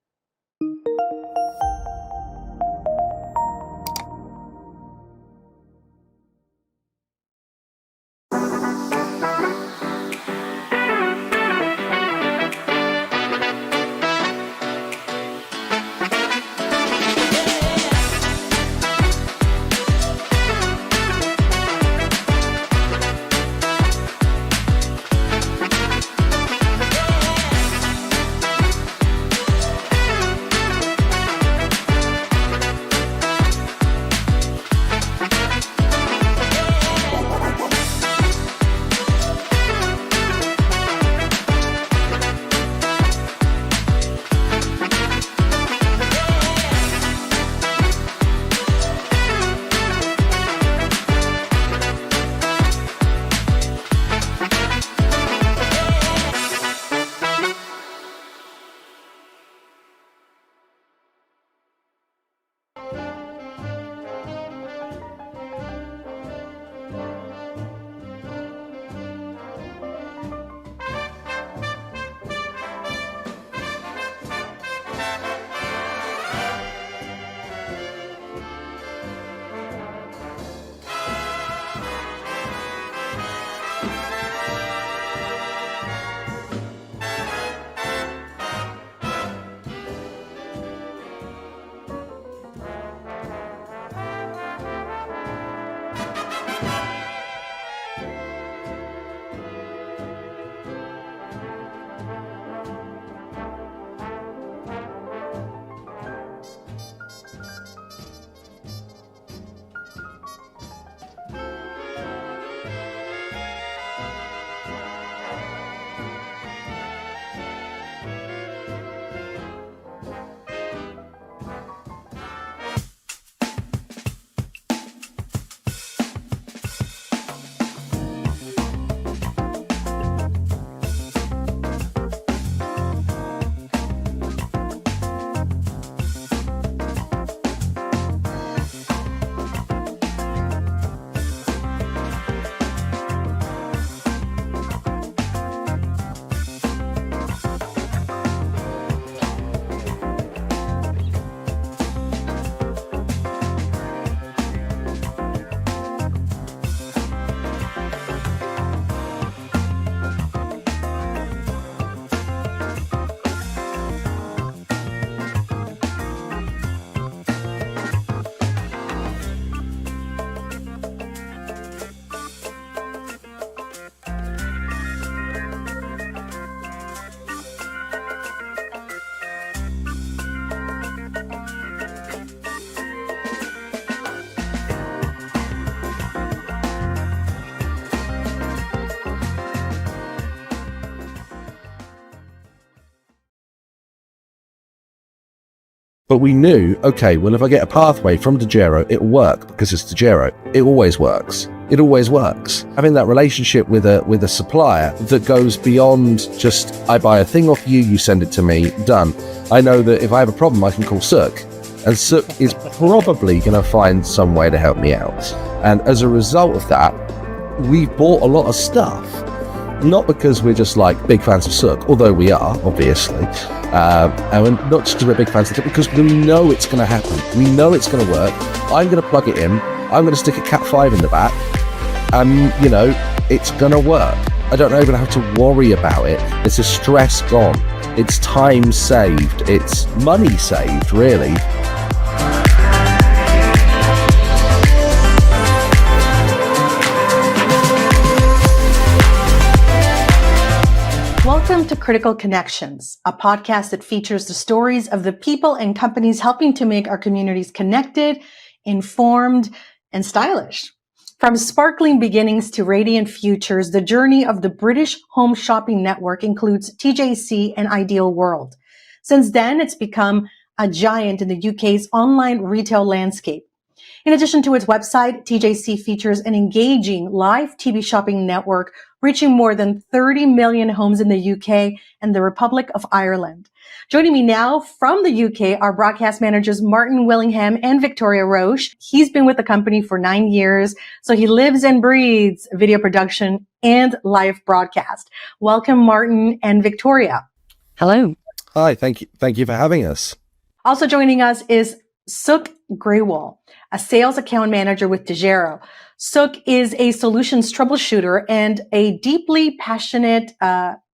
But we knew, okay, well, if I get a pathway from Dejero, it'll work because it's Dejero. It always works. It always works. Having that relationship with a supplier that goes beyond just, I buy a thing off you, you send it to me, done. I know that if I have a problem, I can call Sook, and Sook is probably going to find some way to help me out. And as a result of that, we've bought a lot of stuff. Not because we're just like big fans of Sook, although we are, obviously. And not just because we're big fans of it, because we know it's going to happen. We know it's going to work. I'm going to plug it in. I'm going to stick a Cat 5 in the back. And, you know, it's going to work. I don't even have to worry about it. It's a stress gone. It's time saved. It's money saved, really. Welcome to Critical Connections, a podcast that features the stories of the people and companies helping to make our communities connected, informed, and stylish. From sparkling beginnings to radiant futures, the journey of the British home shopping network includes TJC and Ideal World. Since then, it's become a giant in the UK's online retail landscape. In addition to its website, TJC features an engaging live TV shopping network reaching more than 30 million homes in the UK and the Republic of Ireland. Joining me now from the UK are broadcast managers Martin Willingham and Victoria Roche. He's been with the company for 9 years, so he lives and breathes video production and live broadcast. Welcome, Martin and Victoria. Hello. Hi, thank you for having us. Also joining us is Suk Grewal, a sales account manager with Dejero. Suk is a solutions troubleshooter and a deeply passionate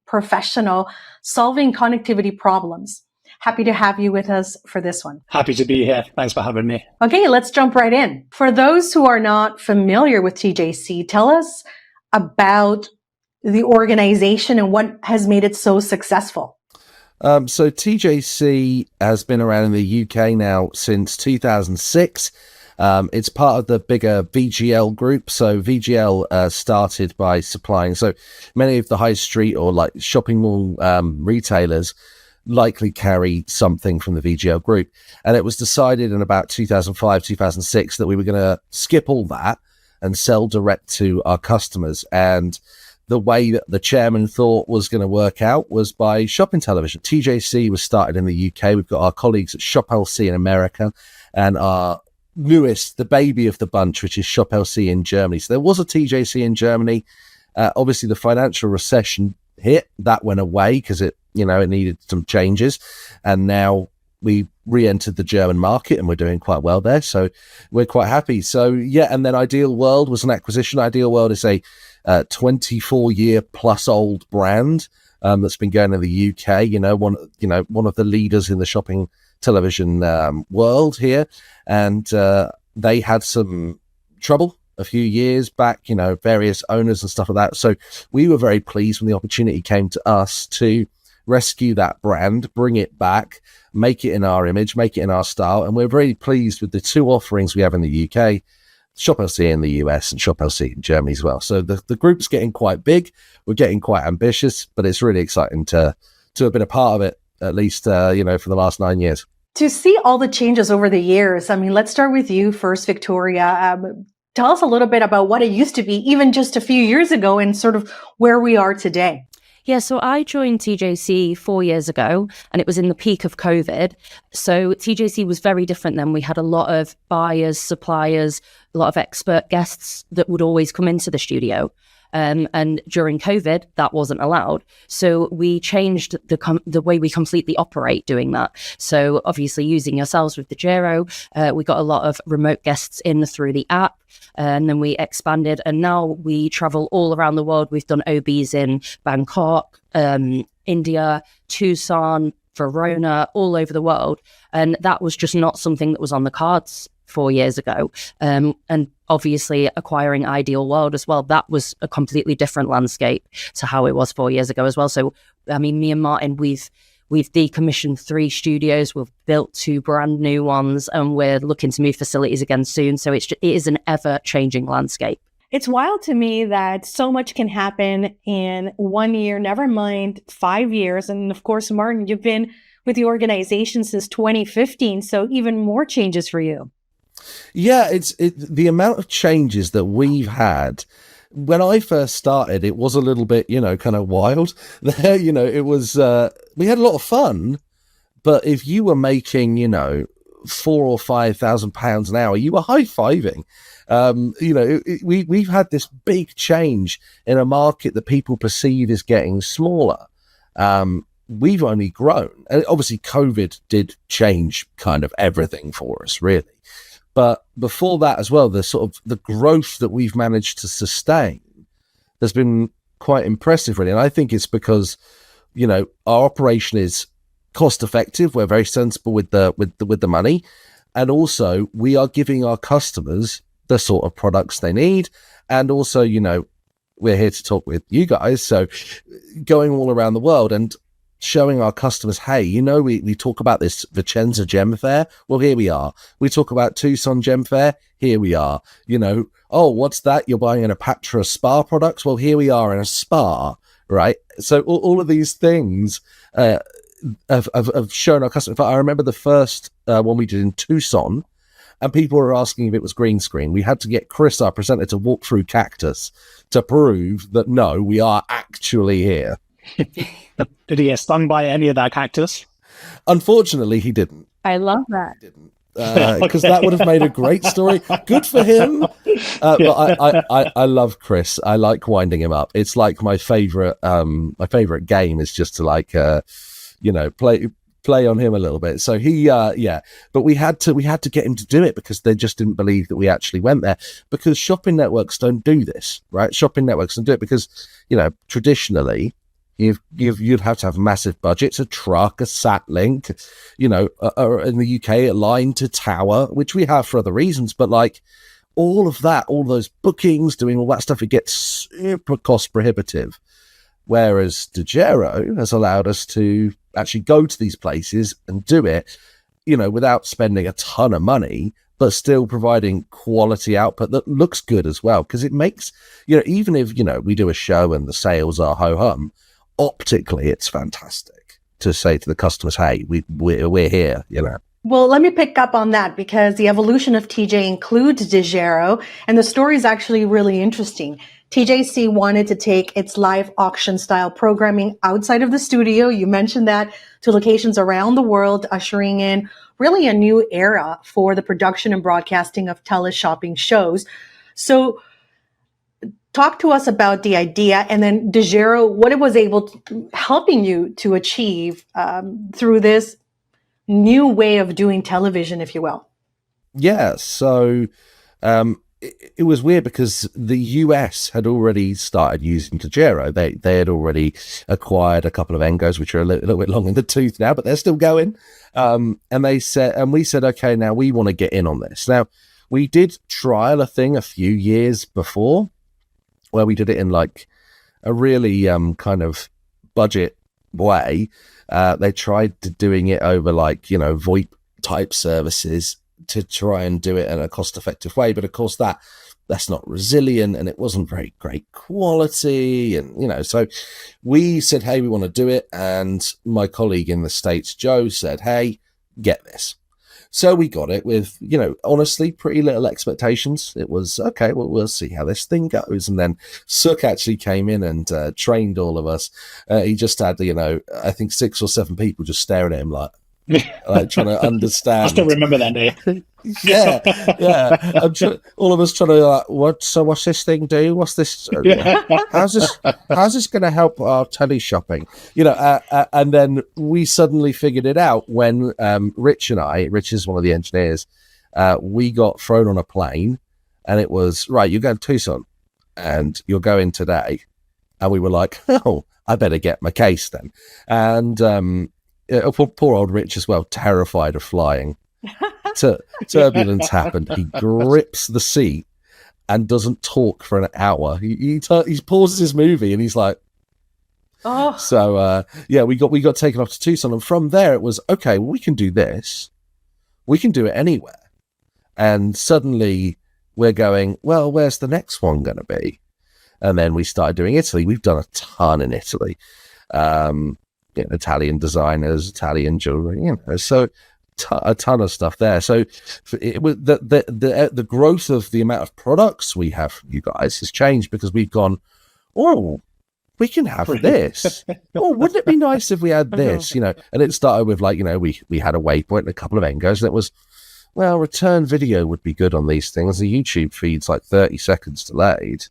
professional solving connectivity problems. Happy to have you with us for this one. Happy to be here. Thanks for having me. Okay, let's jump right in. For those who are not familiar with TJC, tell us about the organization and what has made it so successful. So TJC has been around in the UK now since 2006. It's part of the bigger VGL group. So VGL started by supplying, so many of the high street or like shopping mall retailers likely carry something from the VGL group. And it was decided in about 2005, 2006 that we were going to skip all that and sell direct to our customers. And the way that the chairman thought was going to work out was by shopping television. TJC was started in the UK. We've got our colleagues at Shop LC in America and our newest, the baby of the bunch, which is Shop LC in Germany. So there was a TJC in Germany. Obviously, the financial recession hit. That went away because it needed some changes. And now we re-entered the German market and we're doing quite well there. So we're quite happy. So yeah, and then Ideal World was an acquisition. Ideal World is a 24-year plus old brand that's been going in the UK. One of the leaders in the shopping television world here, and they had some trouble a few years back. Various owners and stuff like that. So we were very pleased when the opportunity came to us to rescue that brand, bring it back, make it in our image, make it in our style, and we're very pleased with the two offerings we have in the UK. Shop LC in the US and Shop LC in Germany as well. So the group's getting quite big. We're getting quite ambitious, but it's really exciting to have been a part of it, at least, for the last 9 years. To see all the changes over the years, let's start with you first, Victoria. Tell us a little bit about what it used to be, even just a few years ago, and sort of where we are today. Yeah, so I joined TJC 4 years ago, and it was in the peak of COVID. So TJC was very different then. We had a lot of buyers, suppliers, a lot of expert guests that would always come into the studio. And during COVID, that wasn't allowed. So we changed the way we completely operate doing that. So obviously using yourselves with Dejero, we got a lot of remote guests in through the app. And then we expanded, and now we travel all around the world. We've done OBs in Bangkok, India, Tucson, Verona, all over the world. And that was just not something that was on the cards 4 years ago. And obviously acquiring Ideal World as well, that was a completely different landscape to how it was 4 years ago as well. So, me and Martin, we've decommissioned 3 studios, we've built 2 brand new ones, and we're looking to move facilities again soon. So it is an ever-changing landscape. It's wild to me that so much can happen in 1 year, never mind 5 years. And of course, Martin, you've been with the organization since 2015, so even more changes for you. Yeah, it's the amount of changes that we've had. When I first started, it was a little bit, kind of wild. It was, we had a lot of fun, but if you were making, £4,000 or £5,000 an hour, you were high-fiving. We've had this big change in a market that people perceive as getting smaller. We've only grown. And obviously, COVID did change kind of everything for us, really. But before that as well, the growth that we've managed to sustain has been quite impressive, really. And I think it's because, our operation is cost effective. We're very sensible with the money. And also we are giving our customers the sort of products they need. And also, we're here to talk with you guys. So going all around the world, and showing our customers, hey, you know, we talk about this Vicenza Gem Fair. Well, here we are. We talk about Tucson Gem Fair. Here we are. You know, oh, what's that? You're buying an Apatra spa products? Well, here we are in a spa, right? So all of these things have shown our customers. In fact, I remember the first one we did in Tucson, and people were asking if it was green screen. We had to get Chris, our presenter, to walk through cactus to prove that, no, we are actually here. Did he get stung by any of that cactus? Unfortunately, he didn't. I love that. Because that would have made a great story. Good for him. But I love Chris. I like winding him up. It's like my favorite game is just to like play on him a little bit. So he but we had to get him to do it because they just didn't believe that we actually went there, because shopping networks don't do this, right? Shopping networks don't do it because, you know, traditionally you'd have to have massive budgets, a truck, a sat link, you know, in the UK, a line to tower, which we have for other reasons, but like all of that, all those bookings, doing all that stuff, it gets super cost prohibitive. Whereas Dejero has allowed us to actually go to these places and do it, you know, without spending a ton of money, but still providing quality output that looks good as well. Because it makes, you know, even if, you know, we do a show and the sales are ho-hum, optically it's fantastic to say to the customers, hey, we're here, you know. Well, let me pick up on that because the evolution of TJ includes Dejero, and the story is actually really interesting. TJC wanted to take its live auction style programming outside of the studio. You mentioned that, to locations around the world, ushering in really a new era for the production and broadcasting of teleshopping shows. So talk to us about the idea, and then Dejero, what it was helping you to achieve through this new way of doing television, if you will. Yeah, so it was weird because the US had already started using Dejero. They had already acquired a couple of Engos, which are a little bit long in the tooth now, but they're still going. And we said, okay, now we want to get in on this. Now, we did trial a thing a few years before where we did it in like a really kind of budget way. They tried doing it over like, you know, VoIP type services to try and do it in a cost effective way. But of course that's not resilient, and it wasn't very great quality. And, you know, so we said, hey, we want to do it. And my colleague in the States, Joe, said, hey, get this. So we got it with, you know, honestly, pretty little expectations. It was, okay, well, we'll see how this thing goes. And then Suk actually came in and trained all of us. He just had, you know, I think 6 or 7 people just staring at him like trying to understand. I still remember that day. yeah. All of us trying to what's this thing do? What's this? How's this going to help our teleshopping? You know, and then we suddenly figured it out when Rich is one of the engineers, we got thrown on a plane, and it was, right, you're going to Tucson and you're going today. And we were like, oh, I better get my case then. And poor old Rich as well, terrified of flying. Turbulence happened. He grips the seat and doesn't talk for an hour. He pauses his movie and he's like, oh. So we got taken off to Tucson, and from there it was, okay, well, we can do this. We can do it anywhere. And suddenly we're going, well, where's the next one going to be? And then we started doing Italy. We've done a ton in Italy. Italian designers, Italian jewelry, so a ton of stuff there. So it was the growth of the amount of products we have from you guys has changed because we've gone, oh, we can have this. Oh, wouldn't it be nice if we had this? And it started with like, we had a waypoint and a couple of Engos, and it was, well, return video would be good on these things. The YouTube feed's like 30 seconds delayed.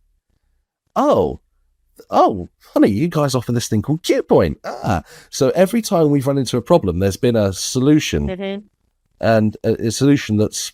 Oh, honey, you guys offer this thing called QPoint. So every time we've run into a problem, there's been a solution, and a solution that's,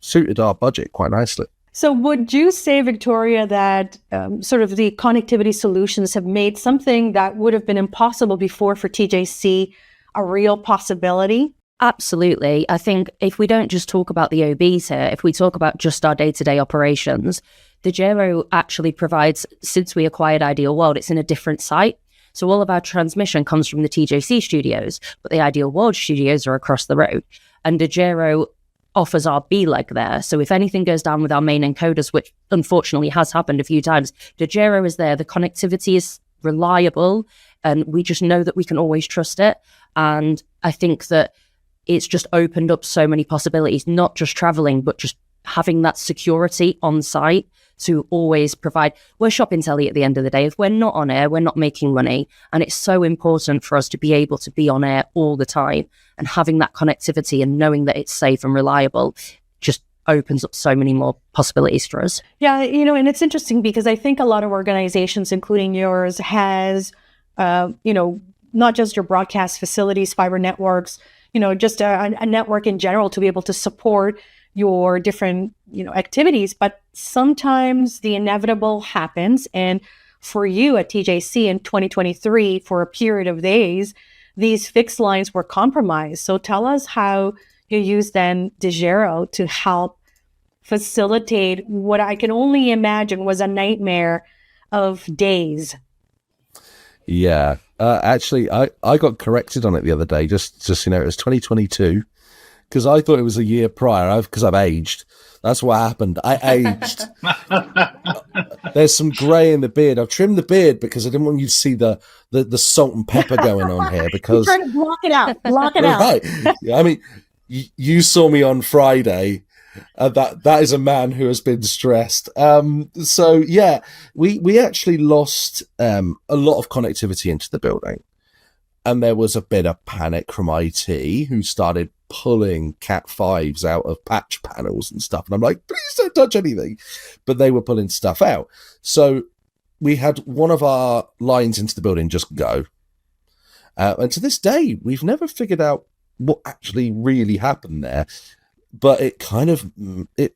suited our budget quite nicely. So would you say, Victoria, that sort of the connectivity solutions have made something that would have been impossible before for TJC a real possibility? Absolutely. I think if we don't just talk about the OBs here, if we talk about just our day-to-day operations, Dejero actually provides, since we acquired Ideal World, it's in a different site. So all of our transmission comes from the TJC studios, but the Ideal World studios are across the road. And Dejero offers our B leg there. So if anything goes down with our main encoders, which unfortunately has happened a few times, Dejero is there. The connectivity is reliable, and we just know that we can always trust it. And I think that it's just opened up so many possibilities, not just traveling, but just having that security on site to always provide. We're shopping telly at the end of the day. If we're not on air, we're not making money. And it's so important for us to be able to be on air all the time, and having that connectivity and knowing that it's safe and reliable just opens up so many more possibilities for us. Yeah, and it's interesting because I think a lot of organizations, including yours, has, not just your broadcast facilities, fiber networks, just a network in general to be able to support your different, activities. But sometimes the inevitable happens. And for you at TJC in 2023, for a period of days, these fixed lines were compromised. So tell us how you used then Dejero to help facilitate what I can only imagine was a nightmare of days. Yeah. Actually, I got corrected on it the other day. Just it was 2022, because I thought it was a year prior. Because I've aged. That's what happened. I aged. There's some grey in the beard. I've trimmed the beard because I didn't want you to see the salt and pepper going on here. Because you're trying to block it out. Block it out. Right. Yeah, I mean, you saw me on Friday. That is a man who has been stressed. So yeah, we actually lost a lot of connectivity into the building, and there was a bit of panic from IT, who started pulling Cat 5s out of patch panels and stuff. And I'm like, please don't touch anything. But they were pulling stuff out. So we had one of our lines into the building just go. And to this day, we've never figured out what actually really happened there. But it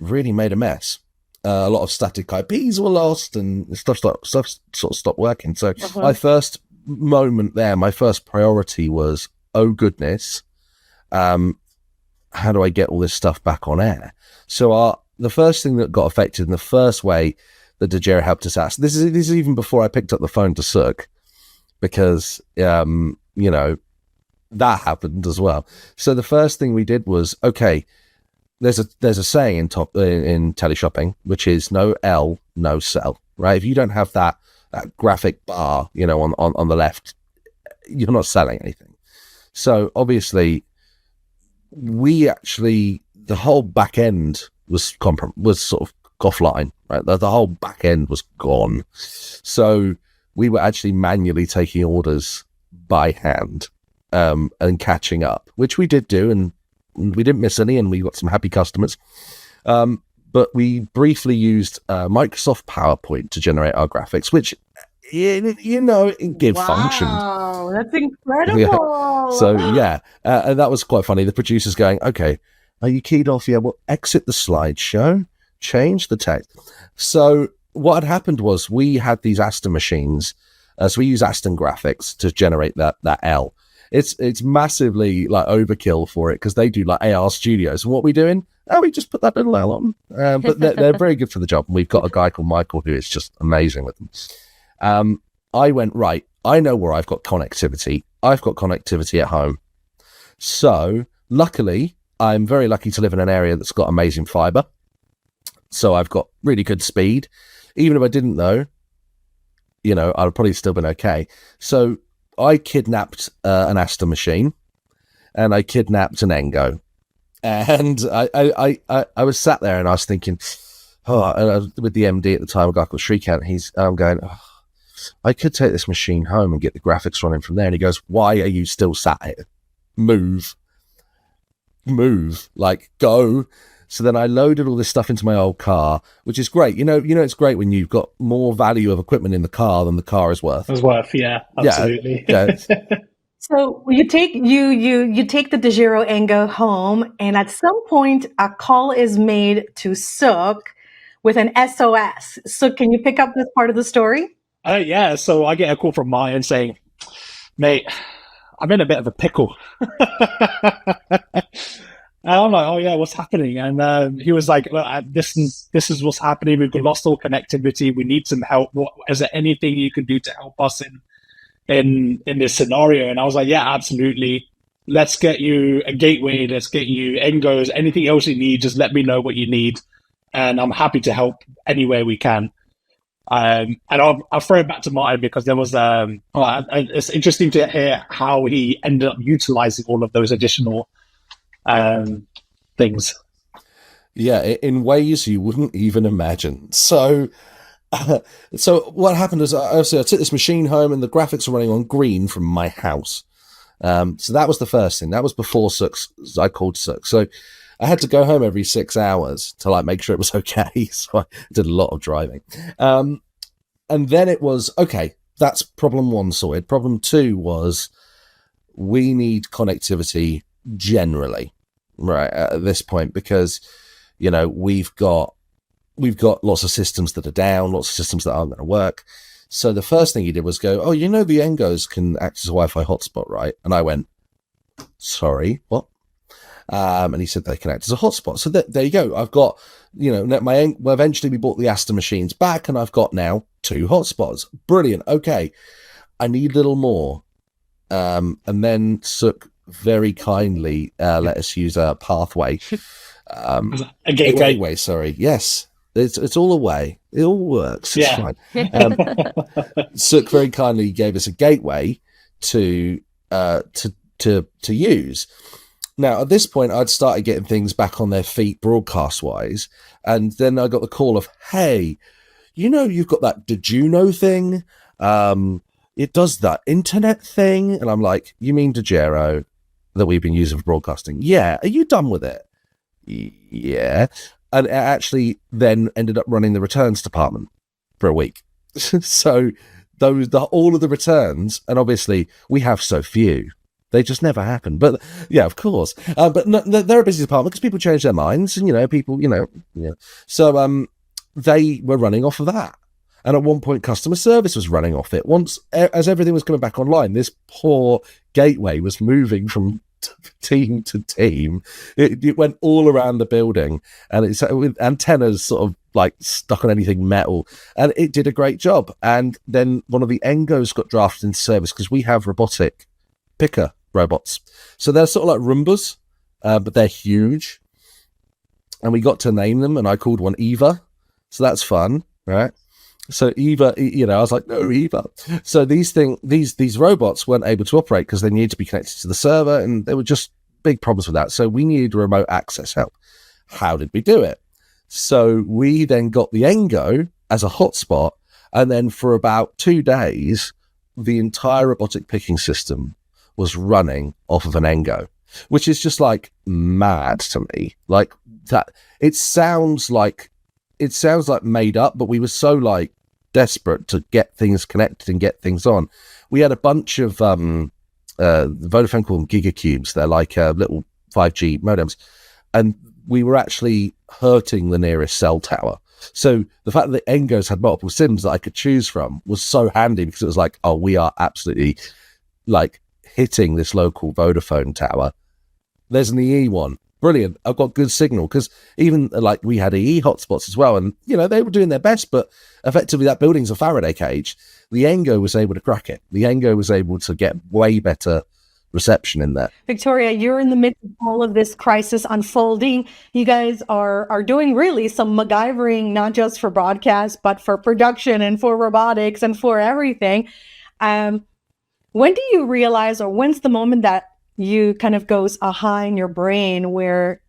really made a mess. A lot of static IPs were lost, and stuff sort of stopped working. So my first moment there, my first priority was, oh goodness, how do I get all this stuff back on air? So the first thing that got affected, in the first way that Dejero helped us out, so this is even before I picked up the phone to Sook, because that happened as well. So the first thing we did was, okay, there's a saying in teleshopping, which is no L, no sell, right? If you don't have that graphic bar, on the left, you're not selling anything. So obviously, the whole back end was sort of offline, right? The whole back end was gone. So we were actually manually taking orders by hand, and catching up, which we did do, and we didn't miss any, and we got some happy customers. But we briefly used Microsoft PowerPoint to generate our graphics, which, it functioned. Wow, that's incredible. Yeah. So, yeah, and that was quite funny. The producer's going, okay, are you keyed off? Yeah, well, exit the slideshow, change the text. So what had happened was we had these Aston machines. So we use Aston graphics to generate that L. It's massively like overkill for it, because they do like AR studios. And what we doing? Oh, we just put that little L on. But they're very good for the job. And we've got a guy called Michael who is just amazing with them. I went, right, I know where I've got connectivity. I've got connectivity at home. So luckily, I'm very lucky to live in an area that's got amazing fiber. So I've got really good speed. Even if I didn't though, I'd probably still been okay. So I kidnapped an Aston machine, and I kidnapped an Engo, and I was sat there and I was thinking, with the MD at the time, a guy called Shrikant, I'm going, I could take this machine home and get the graphics running from there. And he goes, why are you still sat here? Move, like go. So then I loaded all this stuff into my old car, which is great. It's great when you've got more value of equipment in the car than the car is worth. Yeah, absolutely. Yeah. So you take the Dejero Engo home, and at some point a call is made to Sook with an SOS. So can you pick up this part of the story? Yeah, so I get a call from Ryan saying, mate, I'm in a bit of a pickle. And I'm like, oh yeah, what's happening? And he was like, look, this is what's happening. We've lost all connectivity. We need some help. Is there anything you can do to help us in this scenario. And I was like, yeah, absolutely. Let's get you a gateway. Let's get you Engos. Anything else you need, just let me know what you need. And I'm happy to help anywhere we can. And I'll throw it back to Martin because there was it's interesting to hear how he ended up utilizing all of those additional things. Yeah, in ways you wouldn't even imagine. So what happened is I took this machine home and the graphics were running on green from my house. So that was the first thing. That was before Sux. I called Sux. So I had to go home every 6 hours to like make sure it was okay. So I did a lot of driving. And then it was, okay, that's problem one sorted. Problem two was we need connectivity generally, right, at this point, because, you know, we've got lots of systems that are down, lots of systems that aren't going to work. So the first thing he did was go, oh, you know, the Engos can act as a Wi-Fi hotspot, right? And I went, sorry, what? And he said they can act as a hotspot. So there you go. I've got, you know, well, eventually we bought the Asta machines back and I've got now 2 hotspots. Brilliant. Okay. I need a little more. And then Suk very kindly let us use a pathway. A gateway, sorry. Yes. It's all a way. It all works. It's fine. Suk very kindly gave us a gateway to use. Now, at this point, I'd started getting things back on their feet broadcast-wise, and then I got the call of, hey, you know, you've got that Dejero thing? It does that internet thing? And I'm like, you mean Dejero that we've been using for broadcasting? Yeah. Are you done with it? Yeah. And it actually then ended up running the returns department for a week. So all of the returns, and obviously we have so few, they just never happen. But yeah, of course. But no, they're a busy department because people change their minds, and So they were running off of that, and at one point, customer service was running off it. Once, as everything was coming back online, this poor gateway was moving from team to team. It went all around the building, and it's with antennas sort of like stuck on anything metal, and it did a great job. And then one of the Engos got drafted into service because we have robotic picker robots, so they're sort of like Roombas, but they're huge, and we got to name them, and I called one Eva, so that's fun, right? So Eva, you know, I was like, no, Eva. So these robots weren't able to operate because they needed to be connected to the server, and there were just big problems with that. So we needed remote access help. How did we do it? So we then got the Engo as a hotspot, and then for about 2 days, the entire robotic picking system was running off of an Engo, which is just like mad to me. Like that, it sounds like made up, but we were so like desperate to get things connected and get things on. We had a bunch of Vodafone call them gigacubes. They're like little 5G modems, and we were actually hurting the nearest cell tower. So the fact that the Engos had multiple SIMs that I could choose from was so handy, because it was like, oh, we are absolutely like hitting this local Vodafone tower. There's an EE one. Brilliant. I've got good signal, because even like we had EE hotspots as well, and you know, they were doing their best, but effectively that building's a Faraday cage. The Engo was able to crack it. The Engo was able to get way better reception in there. Victoria, you're in the midst of all of this crisis unfolding. You guys are doing really some MacGyvering, not just for broadcast, but for production and for robotics and for everything. When do you realize, or when's the moment that you kind of goes aha in your brain where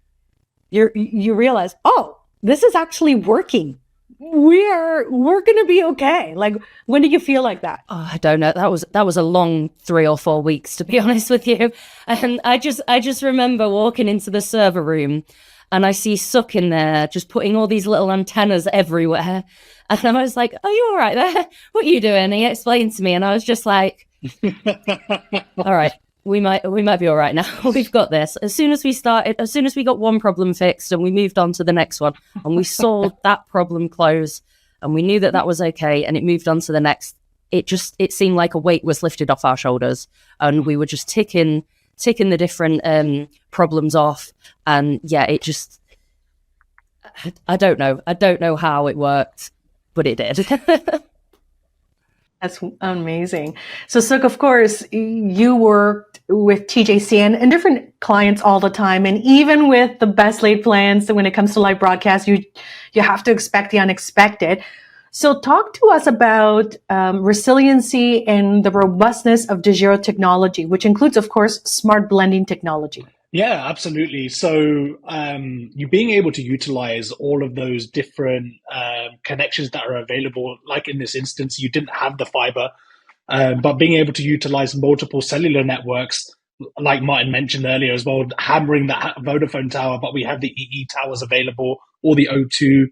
you realize, oh, this is actually working? We're gonna be okay. Like, when did you feel like that? Oh, I don't know. That was a long 3 or 4 weeks, to be honest with you. And I just remember walking into the server room, and I see Suk in there just putting all these little antennas everywhere, and I was like, "Are you all right there? What are you doing?" And he explained to me, and I was just like, "All right, we might be all right now. We've got this." As soon as we got one problem fixed, and we moved on to the next one, and we saw that problem close, and we knew that was okay, and it moved on to the next. It seemed like a weight was lifted off our shoulders, and we were just ticking the different problems off. And yeah, I don't know how it worked, but it did. That's amazing. So, Suk, of course, you worked with TJC and different clients all the time, and even with the best laid plans, when it comes to live broadcast, you have to expect the unexpected. So, talk to us about resiliency and the robustness of Dejero technology, which includes, of course, smart blending technology. Yeah, absolutely. So you being able to utilize all of those different connections that are available, like in this instance, you didn't have the fiber, but being able to utilize multiple cellular networks, like Martin mentioned earlier as well, hammering that Vodafone tower, but we have the EE towers available, or the O2,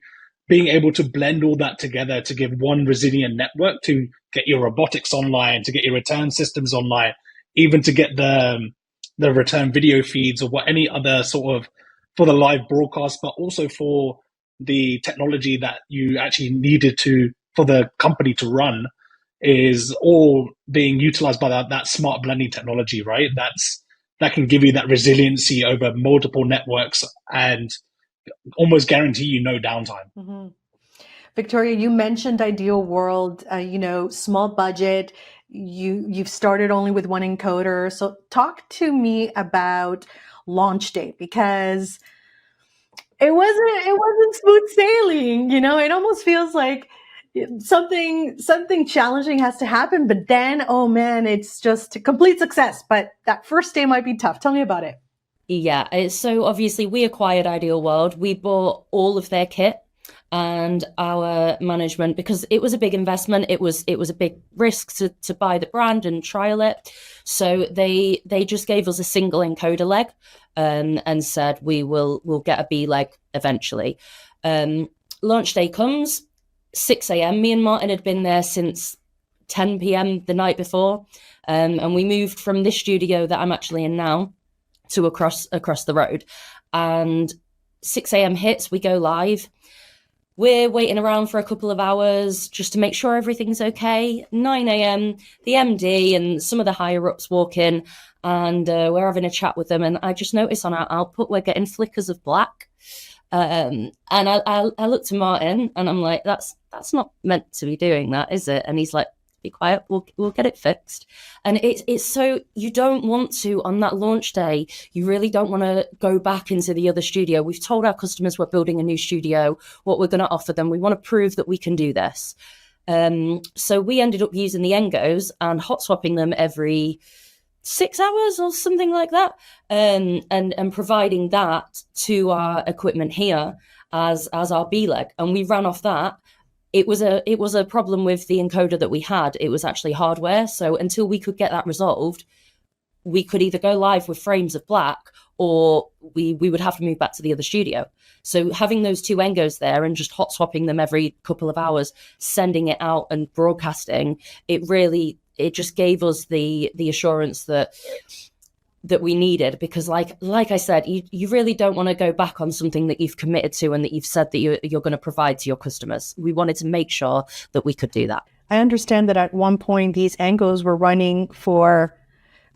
being able to blend all that together to give one resilient network to get your robotics online, to get your return systems online, even to get the return video feeds or what any other sort of for the live broadcast, but also for the technology that you actually needed to for the company to run is all being utilized by that smart blending technology, right? That can give you that resiliency over multiple networks and almost guarantee you no downtime. Mm-hmm. Victoria, you mentioned ideal world, small budget. You've started only with one encoder. So talk to me about launch date, because it wasn't smooth sailing. It almost feels like something challenging has to happen, but then, oh man, it's just a complete success. But that first day might be tough. Tell me about it. Yeah, so obviously we acquired Ideal World. We bought all of their kit and our management, because it was a big investment. It was a big risk to buy the brand and trial it. So they just gave us a single encoder leg and said we'll get a B leg eventually. Launch day comes 6 a.m. Me and Martin had been there since 10 p.m. the night before, and we moved from this studio that I'm actually in now to across the road. And 6 a.m. hits, we go live. We're waiting around for a couple of hours just to make sure everything's okay. 9 a.m., the MD and some of the higher ups walk in, and we're having a chat with them. And I just noticed on our output, we're getting flickers of black. And I look to Martin and I'm like, that's not meant to be doing that, is it? And he's like, be quiet, we'll get it fixed. And it's so, you don't want to, on that launch day, you really don't want to go back into the other studio. We've told our customers we're building a new studio, what we're going to offer them. We want to prove that we can do this. So we ended up using the Engos and hot swapping them every 6 hours or something like that, and providing that to our equipment here as our B leg. And we ran off that. It was a problem with the encoder that we had. It was actually hardware. So until we could get that resolved, we could either go live with frames of black, or we would have to move back to the other studio. So having those two Engos there and just hot swapping them every couple of hours, sending it out and broadcasting, it just gave us the assurance that we needed, because like I said, you really don't want to go back on something that you've committed to and that you've said that you're going to provide to your customers. We wanted to make sure that we could do that. I understand that at one point these Engos were running for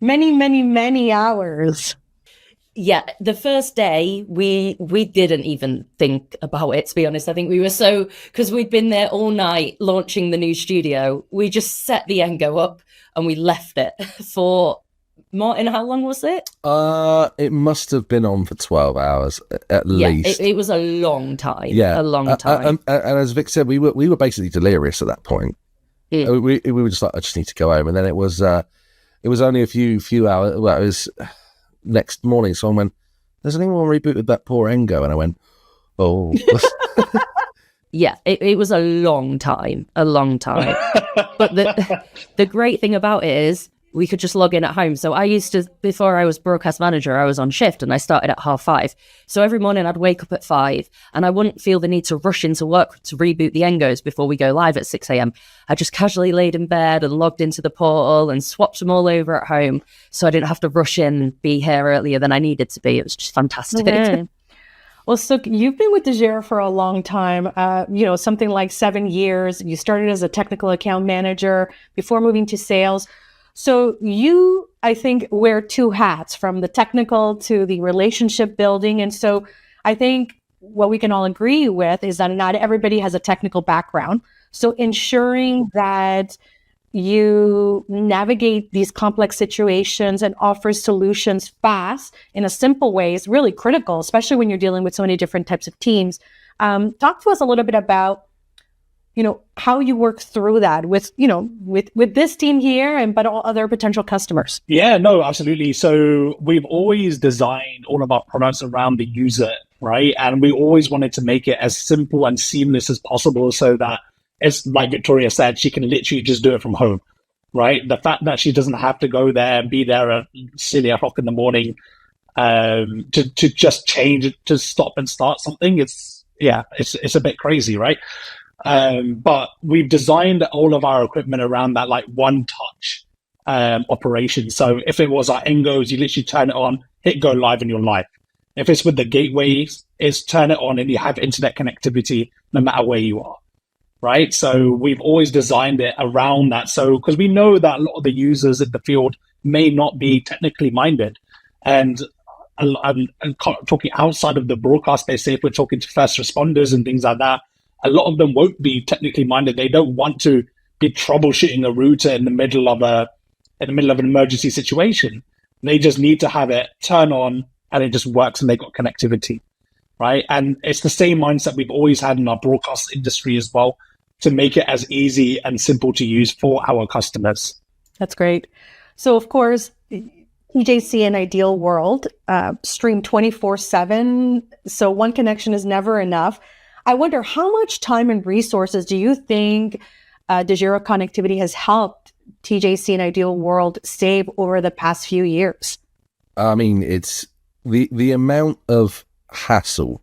many, many, many hours. Yeah, the first day we didn't even think about it, to be honest. I think we were because we'd been there all night launching the new studio. We just set the Engo up and we left it for, Martin, how long was it? It must have been on for 12 hours at least. It was a long time. Yeah, a long time. And as Vic said, we were basically delirious at that point. Yeah. We were just like, I just need to go home. And then it was only a few hours. Well, it was next morning. Someone went, "Has anyone rebooted that poor Engo?" And I went, "Oh." Yeah, it was a long time. But the great thing about it is we could just log in at home. So I used to, before I was broadcast manager, I was on shift and I started at 5:30. So every morning I'd wake up at 5 and I wouldn't feel the need to rush into work to reboot the Engos before we go live at 6 a.m. I just casually laid in bed and logged into the portal and swapped them all over at home. So I didn't have to rush in and be here earlier than I needed to be. It was just fantastic. Mm-hmm. Well, so you've been with Dejero for a long time, something like 7 years. You started as a technical account manager before moving to sales. So you, I think, wear two hats, from the technical to the relationship building. And so I think what we can all agree with is that not everybody has a technical background. So ensuring that you navigate these complex situations and offer solutions fast in a simple way is really critical, especially when you're dealing with so many different types of teams. Talk to us a little bit about, how you work through that with this team here and but all other potential customers. Yeah, no, absolutely. So we've always designed all of our products around the user, right? And we always wanted to make it as simple and seamless as possible so that, it's like Victoria said, she can literally just do it from home, right? The fact that she doesn't have to go there and be there at silly o'clock in the morning to just change it, to stop and start something, it's a bit crazy, right? But we've designed all of our equipment around that like one touch operation. So if it was our Engos, you literally turn it on, hit go live, and you're live. If it's with the gateways, it's turn it on and you have internet connectivity no matter where you are. Right. So we've always designed it around that. So because we know that a lot of the users in the field may not be technically minded. And I'm talking outside of the broadcast space, say if we're talking to first responders and things like that, a lot of them won't be technically minded. They don't want to be troubleshooting a router in the middle of an emergency situation. They just need to have it turn on and it just works and they got connectivity. Right. And it's the same mindset we've always had in our broadcast industry as well, to make it as easy and simple to use for our customers. That's great. So, of course, TJC in ideal world, stream 24/7. So one connection is never enough. I wonder how much time and resources do you think Dejero connectivity has helped TJC in ideal world save over the past few years? I mean, it's the amount of hassle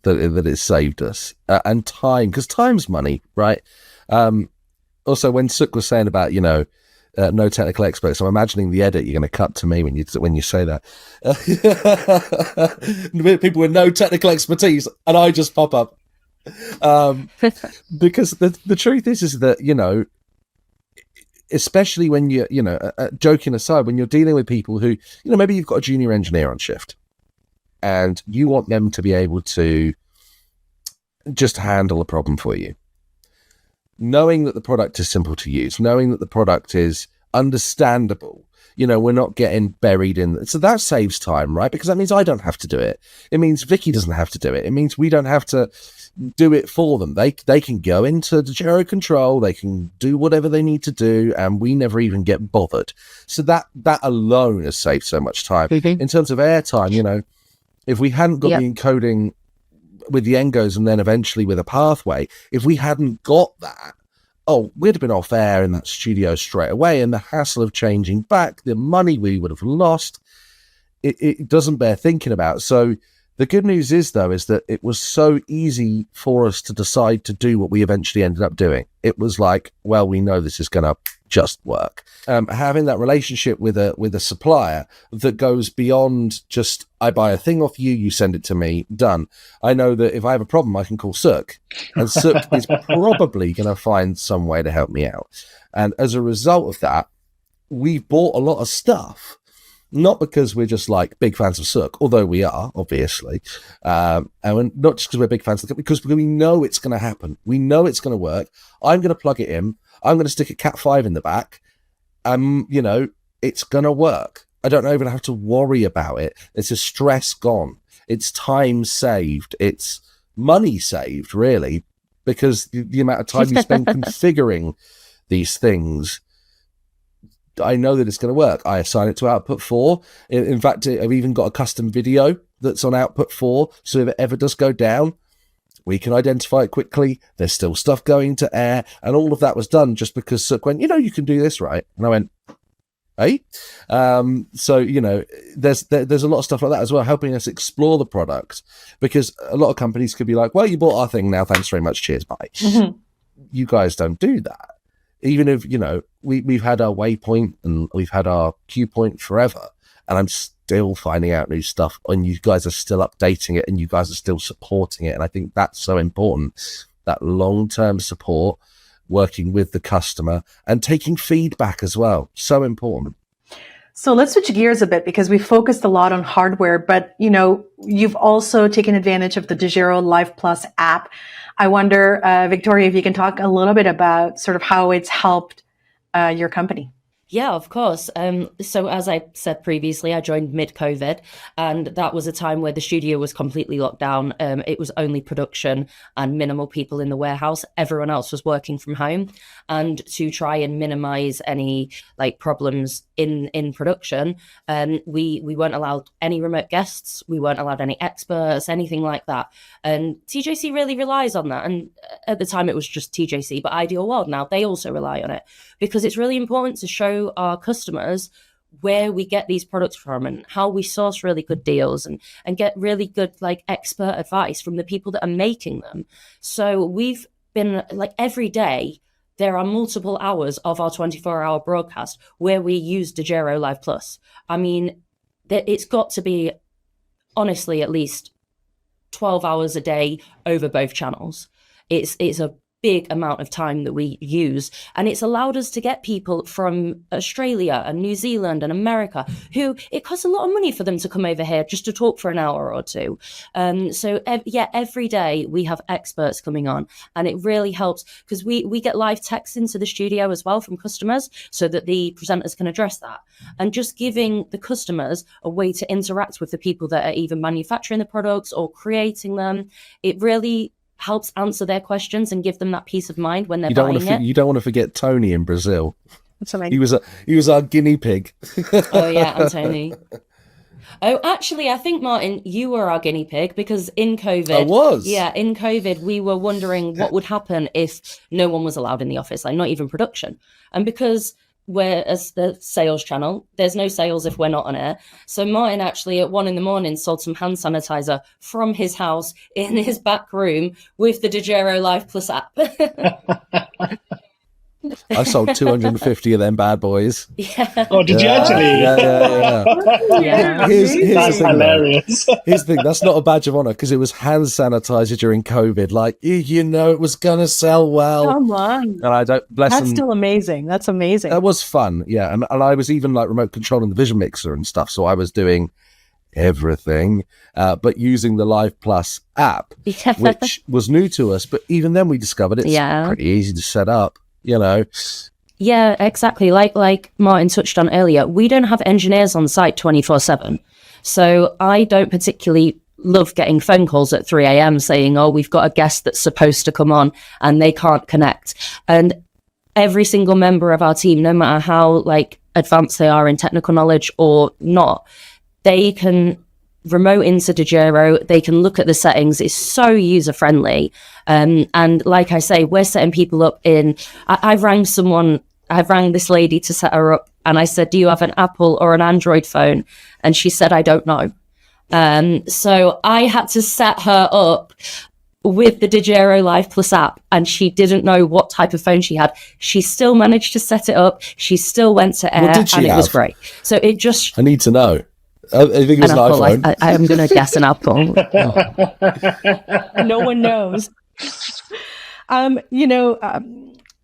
that it saved us and time, because time's money, right? Also, when Suk was saying about no technical experts, I'm imagining the edit you're going to cut to me when you say that. People with no technical expertise, and I just pop up. Because the truth is that especially when you're joking aside, when you're dealing with people who maybe you've got a junior engineer on shift, and you want them to be able to just handle a problem for you. Knowing that the product is simple to use, knowing that the product is understandable, we're not getting buried in. So that saves time, right? Because that means I don't have to do it. It means Vicky doesn't have to do it. It means we don't have to do it for them. They can go into the Dejero control, they can do whatever they need to do, and we never even get bothered. So that alone has saved so much time. In terms of airtime, if we hadn't got the encoding with the Engos and then eventually with a pathway, if we hadn't got that, we'd have been off air in that studio straight away, and the hassle of changing back, the money we would have lost, it doesn't bear thinking about. So the good news is that it was so easy for us to decide to do what we eventually ended up doing. It was like, well, we know this is going to just work. Having that relationship with a supplier that goes beyond just, I buy a thing off you, you send it to me, done. I know that if I have a problem, I can call Suk, and Suk is probably going to find some way to help me out. And as a result of that, we've bought a lot of stuff. Not because we're just like big fans of Suk, although we are, obviously. And not just because we're big fans of it, because we know it's going to happen. We know it's going to work. I'm going to plug it in. I'm going to stick a Cat 5 in the back. It's going to work. I don't even have to worry about it. It's a stress gone. It's time saved. It's money saved, really, because the amount of time you spend configuring these things, I know that it's going to work. I assign it to output 4. In fact, I've even got a custom video that's on output 4. So if it ever does go down, we can identify it quickly. There's still stuff going to air. And all of that was done just because Suk went, you can do this, right? And I went, hey? So, there's a lot of stuff like that as well, helping us explore the product. Because a lot of companies could be like, well, you bought our thing now. Thanks very much. Cheers. Bye. Mm-hmm. You guys don't do that. Even if, we've had our waypoint and we've had our cue point forever, and I'm still finding out new stuff, and you guys are still updating it, and you guys are still supporting it. And I think that's so important, that long-term support, working with the customer and taking feedback as well. So important. So let's switch gears a bit, because we focused a lot on hardware, but you've also taken advantage of the Dejero Live Plus app. I wonder, Victoria, if you can talk a little bit about sort of how it's helped your company? Yeah, of course. So as I said previously, I joined mid-COVID, and that was a time where the studio was completely locked down. It was only production and minimal people in the warehouse. Everyone else was working from home. And to try and minimize any like problems in production, we weren't allowed any remote guests. We weren't allowed any experts, anything like that. And TJC really relies on that. And at the time it was just TJC, but Ideal World now, they also rely on it because it's really important to show our customers where we get these products from and how we source really good deals and get really good like expert advice from the people that are making them. So we've been like every day, there are multiple hours of our 24-hour broadcast where we use Dejero Live Plus. I mean, it's got to be honestly at least 12 hours a day over both channels. It's a big amount of time that we use, and it's allowed us to get people from Australia and New Zealand and America who it costs a lot of money for them to come over here just to talk for an hour or two. Every day we have experts coming on, and it really helps because we get live texts into the studio as well from customers so that the presenters can address that, and just giving the customers a way to interact with the people that are either manufacturing the products or creating them. It really helps answer their questions and give them that peace of mind when they're buying it. You don't want to forget Tony in Brazil. That's amazing. He was our guinea pig. Oh yeah, and Tony. Oh, actually, I think Martin, you were our guinea pig because in COVID, I was. Yeah, in COVID, we were wondering what would happen if no one was allowed in the office, like not even production, and because we're as the sales channel, there's no sales if we're not on air. So Martin actually at 1 a.m. sold some hand sanitizer from his house in his back room with the Dejero Live Plus app. I sold 250 of them bad boys. Yeah. Oh, did you actually? Yeah. Here's That's the thing, hilarious. Here's the thing. That's not a badge of honor because it was hand sanitizer during COVID. Like, you know, it was going to sell well. Come on. And I don't, bless That's them. still amazing. That's amazing. That was fun. Yeah. And I was even like remote controlling the Vision Mixer and stuff. So I was doing everything, but using the Live Plus app, which was new to us. But even then we discovered it's pretty easy to set up. You know. Yeah, exactly. Like Martin touched on earlier, we don't have engineers on site 24/7. So I don't particularly love getting phone calls at 3 a.m. saying, oh, we've got a guest that's supposed to come on and they can't connect. And every single member of our team, no matter how like advanced they are in technical knowledge or not, they can remote into Dejero, they can look at the settings. It's so user friendly. And like I say, we're setting people up in, I've rang this lady to set her up and I said, do you have an Apple or an Android phone? And she said, I don't know. So I had to set her up with the Dejero Live Plus app and she didn't know what type of phone she had. She still managed to set it up. She still went to air and it was great. So it just... I need to know. I think it was an iPhone. I am going to guess an Apple. No one knows.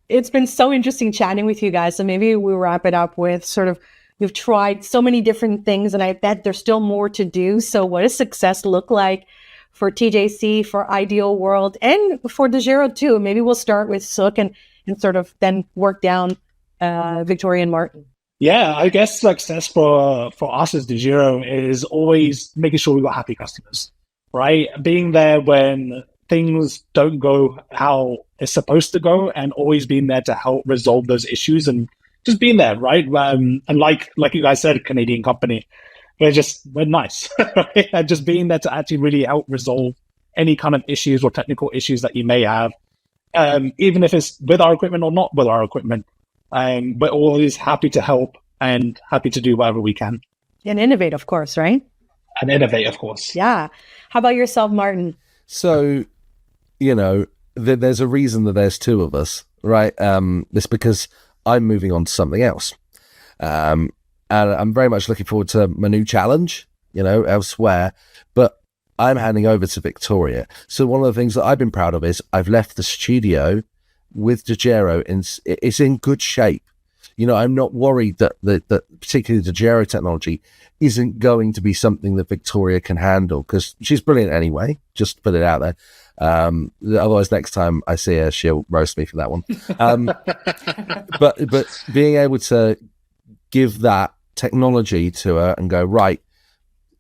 It's been so interesting chatting with you guys. So maybe we wrap it up with sort of, you've tried so many different things and I bet there's still more to do. So what does success look like for TJC, for Ideal World, and for Dejero too? Maybe we'll start with Sook and sort of then work down Victoria and Martin. Yeah, I guess success for us as Dejero is always making sure we got happy customers, right? Being there when things don't go how it's supposed to go, and always being there to help resolve those issues, and just being there, right? And like you guys said, Canadian company, we're nice, right? And just being there to actually really help resolve any kind of issues or technical issues that you may have, even if it's with our equipment or not with our equipment. We're always happy to help and happy to do whatever we can. And innovate, of course, right? And innovate, of course. Yeah. How about yourself, Martin? So, you know, there's a reason that there's two of us, right? It's because I'm moving on to something else. And I'm very much looking forward to my new challenge, you know, elsewhere. But I'm handing over to Victoria. So one of the things that I've been proud of is I've left the studio with Dejero, it's in good shape. I'm not worried that particularly the Dejero technology isn't going to be something that Victoria can handle, because she's brilliant anyway. Just put it out there. Otherwise, next time I see her, she'll roast me for that one. But being able to give that technology to her and go, right,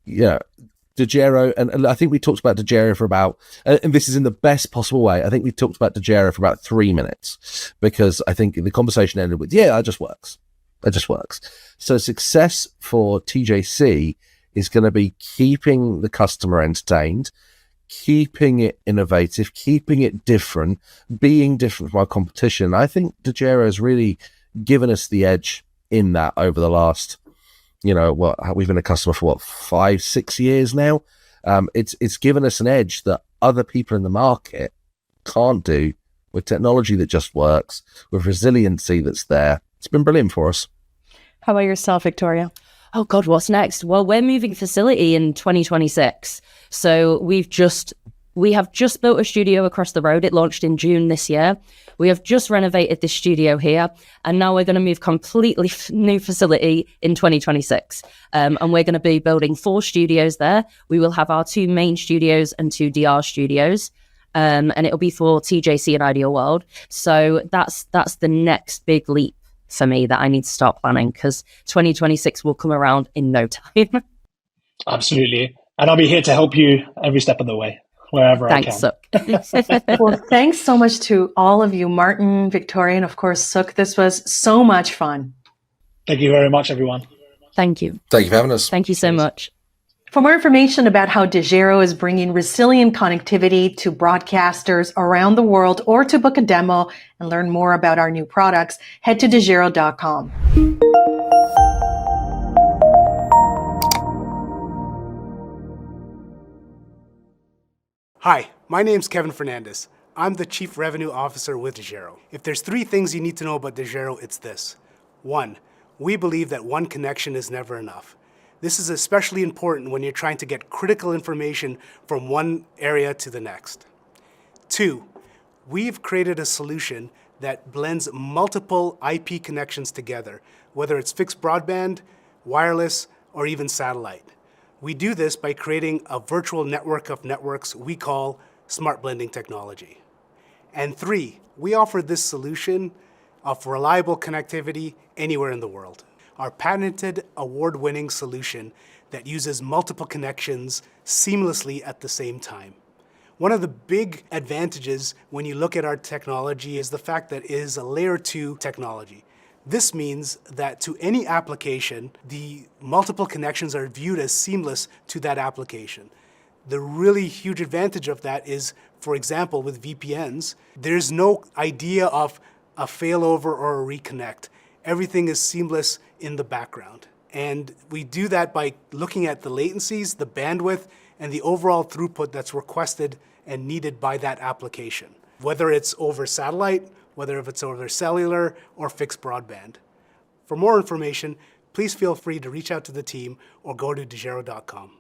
Dejero, and I think we talked about Dejero for about, and this is in the best possible way, I think we talked about Dejero for about 3 minutes, because I think the conversation ended with, it just works. It just works. So success for TJC is going to be keeping the customer entertained, keeping it innovative, keeping it different, being different from our competition. I think Dejero has really given us the edge in that over the last, we've been a customer for 5-6 years now. It's given us an edge that other people in the market can't do, with technology that just works, with resiliency that's there. It's been brilliant for us. How about yourself, Victoria? Oh God, what's next? Well, we're moving facility in 2026. So we have just built a studio across the road. It launched in June this year. We have just renovated this studio here, and now we're going to move completely new facility in 2026. And we're going to be building 4 studios there. We will have our 2 main studios and 2 DR studios. And it'll be for TJC and Ideal World. So that's the next big leap for me that I need to start planning, because 2026 will come around in no time. Absolutely. And I'll be here to help you every step of the way, wherever I can. Thanks, Suk. Well, thanks so much to all of you, Martin, Victoria, and of course, Suk. This was so much fun. Thank you very much, everyone. Thank you. Thank you for having us. Thank you so much. For more information about how Dejero is bringing resilient connectivity to broadcasters around the world, or to book a demo and learn more about our new products, head to dejero.com. Hi, my name's Kevin Fernandez. I'm the Chief Revenue Officer with Dejero. If there's 3 things you need to know about Dejero, it's this. 1, we believe that one connection is never enough. This is especially important when you're trying to get critical information from one area to the next. 2, we've created a solution that blends multiple IP connections together, whether it's fixed broadband, wireless, or even satellite. We do this by creating a virtual network of networks we call smart blending technology. And 3, we offer this solution of reliable connectivity anywhere in the world. Our patented, award-winning solution that uses multiple connections seamlessly at the same time. One of the big advantages when you look at our technology is the fact that it is a layer 2 technology. This means that to any application, the multiple connections are viewed as seamless to that application. The really huge advantage of that is, for example, with VPNs, there's no idea of a failover or a reconnect. Everything is seamless in the background. And we do that by looking at the latencies, the bandwidth, and the overall throughput that's requested and needed by that application, whether it's over satellite, whether it's over cellular or fixed broadband. For more information, please feel free to reach out to the team or go to dejero.com.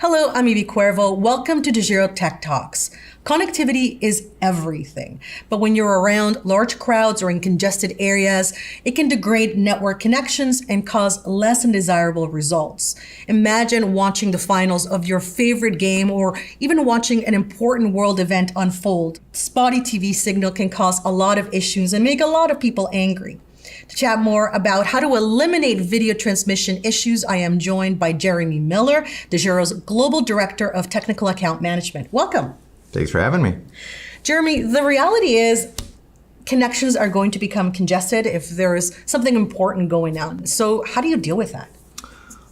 Hello, I'm Evie Cuervo. Welcome to Dejero Tech Talks. Connectivity is everything, but when you're around large crowds or in congested areas, it can degrade network connections and cause less than desirable results. Imagine watching the finals of your favorite game or even watching an important world event unfold. Spotty TV signal can cause a lot of issues and make a lot of people angry. To chat more about how to eliminate video transmission issues, I am joined by Jeremy Miller, Dejero's Global Director of Technical Account Management. Welcome. Thanks for having me. Jeremy, the reality is connections are going to become congested if there is something important going on. So how do you deal with that?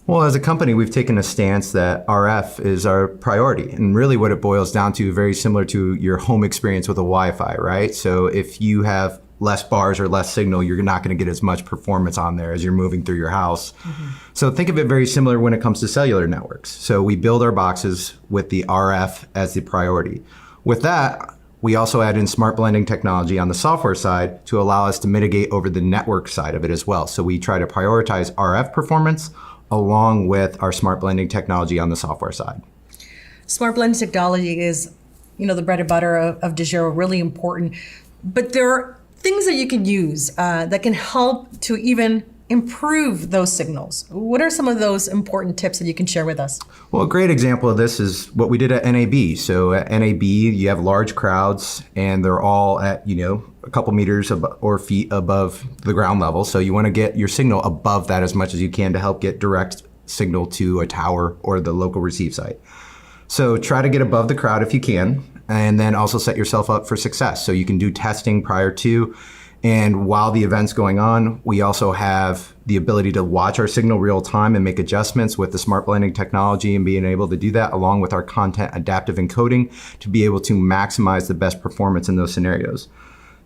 Well, as a company, we've taken a stance that RF is our priority. And really what it boils down to, very similar to your home experience with a Wi-Fi, right? So if you have less bars or less signal, you're not going to get as much performance on there as you're moving through your house. Mm-hmm. So think of it very similar when it comes to cellular networks. So we build our boxes with the RF as the priority. With that, we also add in smart blending technology on the software side to allow us to mitigate over the network side of it as well. So we try to prioritize RF performance along with our smart blending technology on the software side. Smart blending technology is, the bread and butter of Dejero, really important. But there are things that you can use that can help to even improve those signals. What are some of those important tips that you can share with us? Well, a great example of this is what we did at NAB. So at NAB, you have large crowds and they're all at, a couple meters or feet above the ground level. So you want to get your signal above that as much as you can to help get direct signal to a tower or the local receive site. So try to get above the crowd if you can, and then also set yourself up for success. So you can do testing prior to, and while the event's going on, we also have the ability to watch our signal real time and make adjustments with the smart blending technology and being able to do that along with our content adaptive encoding to be able to maximize the best performance in those scenarios.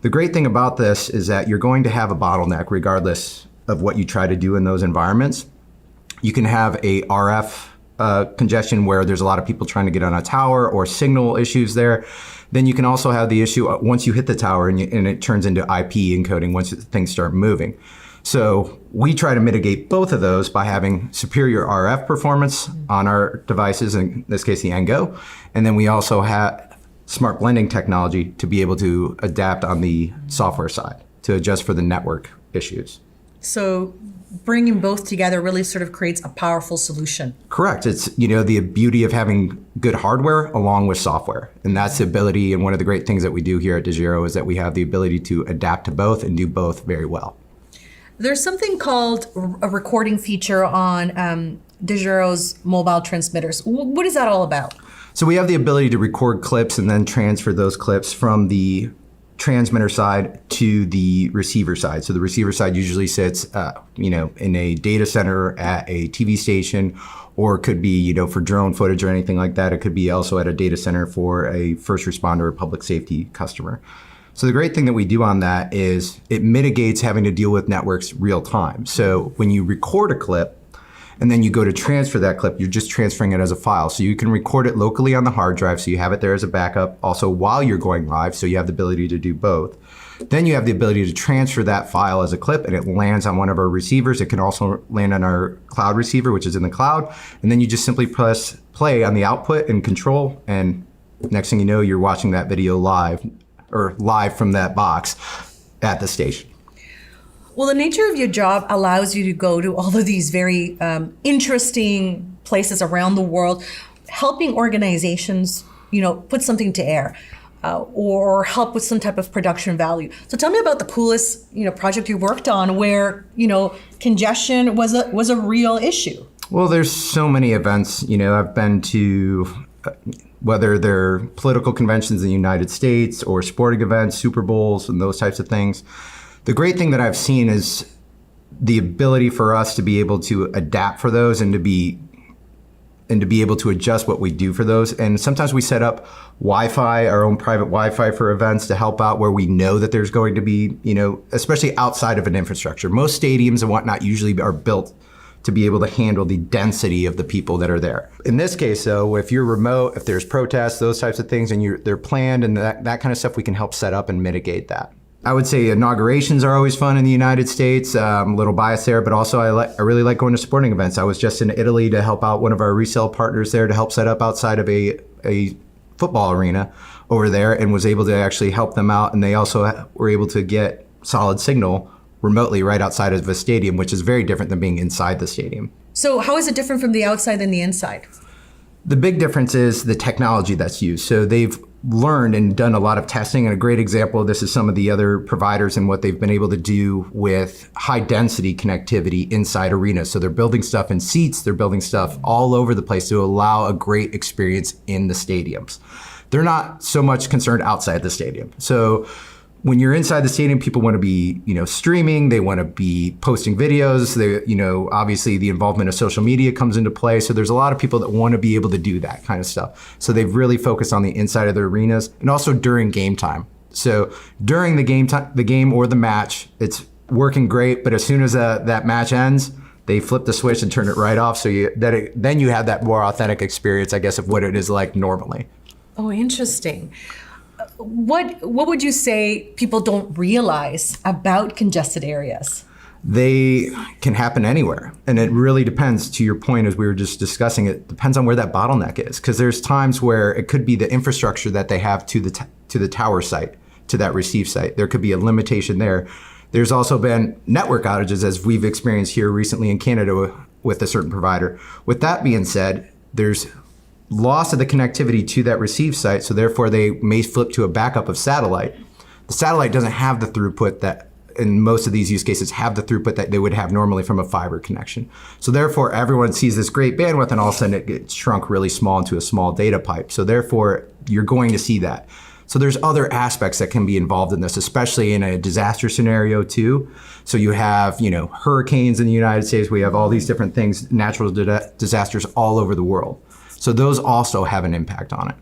The great thing about this is that you're going to have a bottleneck regardless of what you try to do in those environments. You can have a RF congestion where there's a lot of people trying to get on a tower or signal issues there. Then you can also have the issue once you hit the tower and it turns into IP encoding once things start moving. So we try to mitigate both of those by having superior RF performance on our devices, in this case the NGO, and then we also have smart blending technology to be able to adapt on the software side to adjust for the network issues. So bringing both together really sort of creates a powerful solution. Correct. It's, the beauty of having good hardware along with software. And that's the ability, and one of the great things that we do here at Dejero is that we have the ability to adapt to both and do both very well. There's something called a recording feature on Dejero's mobile transmitters. What is that all about? So we have the ability to record clips and then transfer those clips from the transmitter side to the receiver side. So the receiver side usually sits, in a data center at a TV station, or it could be, for drone footage or anything like that. It could be also at a data center for a first responder or public safety customer. So the great thing that we do on that is it mitigates having to deal with networks real time. So when you record a clip, and then you go to transfer that clip, you're just transferring it as a file. So you can record it locally on the hard drive, so you have it there as a backup, also while you're going live, so you have the ability to do both. Then you have the ability to transfer that file as a clip, and it lands on one of our receivers. It can also land on our cloud receiver, which is in the cloud. And then you just simply press play on the output and control, and next thing you know, you're watching that video live from that box at the station. Well, the nature of your job allows you to go to all of these very interesting places around the world, helping organizations, put something to air or help with some type of production value. So tell me about the coolest, project you worked on where, congestion was a real issue. Well, there's so many events. I've been to whether they're political conventions in the United States or sporting events, Super Bowls, and those types of things. The great thing that I've seen is the ability for us to be able to adapt for those and to be able to adjust what we do for those. And sometimes we set up Wi-Fi, our own private Wi-Fi for events to help out where we know that there's going to be, especially outside of an infrastructure. Most stadiums and whatnot usually are built to be able to handle the density of the people that are there. In this case, though, if you're remote, if there's protests, those types of things, and they're planned and that kind of stuff, we can help set up and mitigate that. I would say inaugurations are always fun in the United States. I'm a little biased there, but also I really like going to sporting events. I was just in Italy to help out one of our resale partners there to help set up outside of a football arena over there, and was able to actually help them out. And they also were able to get solid signal remotely right outside of a stadium, which is very different than being inside the stadium. So how is it different from the outside than the inside? The big difference is the technology that's used. So they've learned and done a lot of testing, and a great example of this is some of the other providers and what they've been able to do with high density connectivity inside arenas. So they're building stuff in seats, they're building stuff all over the place to allow a great experience in the stadiums. They're not so much concerned outside the stadium. So when you're inside the stadium, people want to be, streaming, they want to be posting videos, they, obviously the involvement of social media comes into play. So there's a lot of people that want to be able to do that kind of stuff. So they've really focused on the inside of the arenas, and also during game time. So during the game or the match, it's working great, but as soon as that match ends, they flip the switch and turn it right off. So then you have that more authentic experience, I guess, of what it is like normally. Oh, interesting. What would you say people don't realize about congested areas? They can happen anywhere. And it really depends, to your point, as we were just discussing, it depends on where that bottleneck is. Because there's times where it could be the infrastructure that they have to the tower site, to that receive site. There could be a limitation there. There's also been network outages, as we've experienced here recently in Canada with a certain provider. With that being said, there's loss of the connectivity to that receive site, so therefore they may flip to a backup of satellite. The satellite doesn't have the throughput that, in most of these use cases, have the throughput that they would have normally from a fiber connection. So therefore everyone sees this great bandwidth, and all of a sudden it gets shrunk really small into a small data pipe. So therefore you're going to see that. So there's other aspects that can be involved in this, especially in a disaster scenario too. So you have, hurricanes in the United States, we have all these different things, natural disasters all over the world. So those also have an impact on it.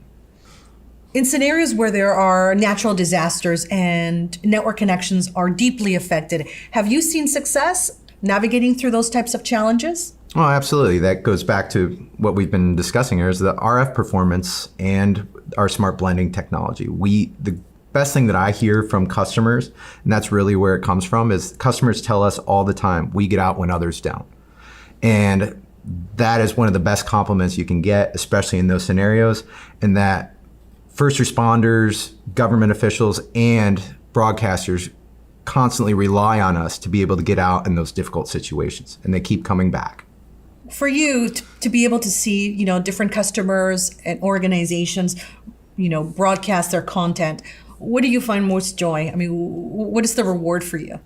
In scenarios where there are natural disasters and network connections are deeply affected, have you seen success navigating through those types of challenges? Oh, absolutely. That goes back to what we've been discussing here, is the RF performance and our smart blending technology. The best thing that I hear from customers, and that's really where it comes from, is customers tell us all the time, we get out when others don't. And that is one of the best compliments you can get, especially in those scenarios, and that first responders, government officials, and broadcasters constantly rely on us to be able to get out in those difficult situations, and they keep coming back. For you to be able to see, different customers and organizations, broadcast their content, what do you find most joy? I mean, what is the reward for you?